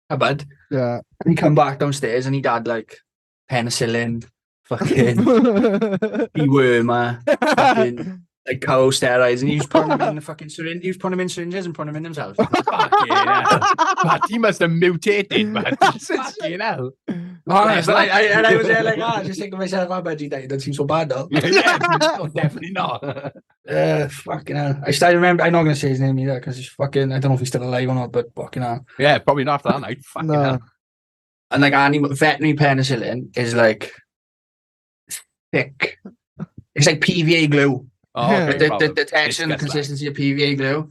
cupboard. Yeah. And he come back downstairs and he'd had like penicillin, fucking dewormer, fucking like cow steroids, and he was putting them in the fucking syringe. He was putting them in syringes and putting them in himself. Fucking hell. But he must have mutated, man. That's Fucking hell. Honest, I was there like, I just think to myself, I bet you that doesn't seem so bad though. Yeah, no, definitely not. Fucking hell. I still remember, I'm not going to say his name either because he's fucking, I don't know if he's still alive or not, but fucking hell. Yeah, probably not after that night. Fucking No. hell. And like veterinary penicillin is like thick. It's like PVA glue. Oh, Yeah. big The problem. texture and the Disgusting. consistency of PVA glue.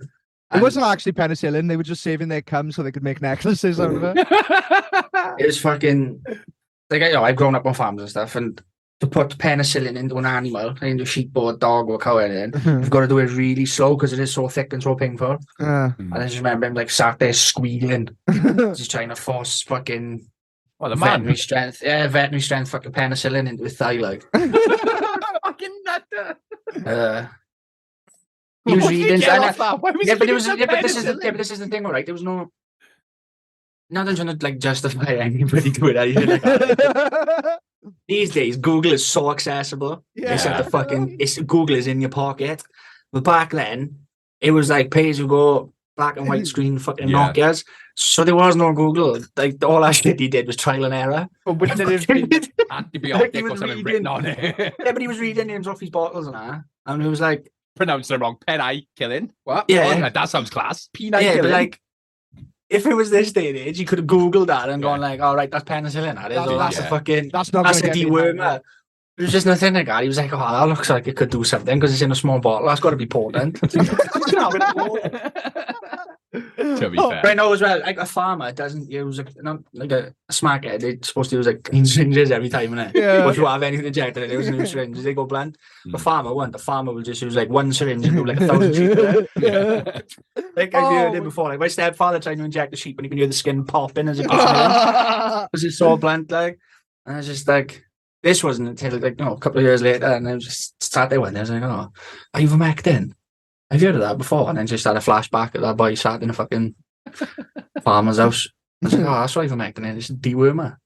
It wasn't actually penicillin. They were just saving their cum so they could make necklaces out of it. It was fucking like I've grown up on farms and stuff, and to put penicillin into an animal, into a sheep or a dog or a cow or anything, you've got to do it really slow because it is so thick and so painful. And I just remember him like sat there squealing, just trying to force fucking Well, the man. veterinary strength fucking penicillin into his thigh, like. Fucking nutter. He was Why did he reading, get and off that? Why was yeah, he but it was, giving yeah, the but this is penicillin? the thing, all right? There was no. Not trying to like justify anybody doing anything like that. These days, Google is so accessible. It's like the fucking Google is in your pocket. But back then, it was like pay as you go, black and white screen, fucking Yeah. Nokias. So there was no Google. Like all that shit he did was trial and error. But wouldn't it have been antibiotic or was something reading. written on it? Yeah, but he was reading names off his bottles and that. And it was like, Pronounced it wrong. Penai killing. What? Yeah. Oh, that sounds class. Penai yeah, killing. but like, if it was this day and age, you could have Googled that and gone like, all right, that's penicillin, that is, or that's a Yeah. fucking, That's not that's a gonna get me dewormer. There was just nothing like that. He was like, oh, that looks like it could do something because it's in a small bottle. That's got to be potent. To be Oh, fair. But I know as well, like a farmer doesn't use not like a smackhead. They're supposed to use like clean syringes every time, innit? Yeah. Or if you have anything injected, they use new syringes. They go blunt. The farmer won't. The farmer will just use like one syringe and do like 1,000 sheep. Yeah. Like I've heard Oh. it before. Like my stepfather trying to inject the sheep and you can hear the skin popping as it gets in. Because it's so blunt, like. And I was just like, this wasn't until like a couple of years later, and I was just sat there one day. I was like, oh, ivermectin. Have you heard of that before? And then just had a flashback of that boy sat in a fucking farmer's house. I was like, oh, that's what ivermectin is. It's a dewormer.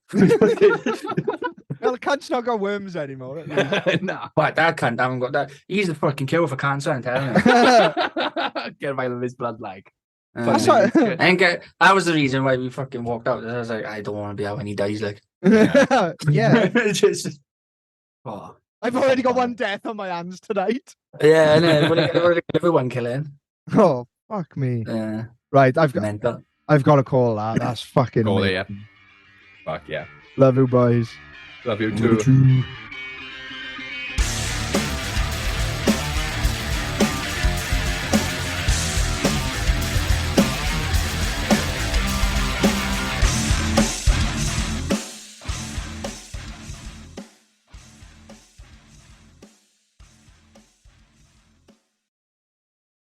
Well, the cunt's not got worms anymore. No. But that cunt haven't got that. He's the fucking cure for cancer, I'm telling you. Get violent of his blood, like. That's what- I think that was the reason why we fucking walked out. I was like, I don't want to be out when he dies. Like, Yeah. just, oh. I've already got one death on my hands tonight. Yeah, I know. Everyone killing. Oh, fuck me. Yeah, Right, I've got to call that. That's fucking Call it, amazing. yeah. Fuck yeah. Love you, boys. Love you too.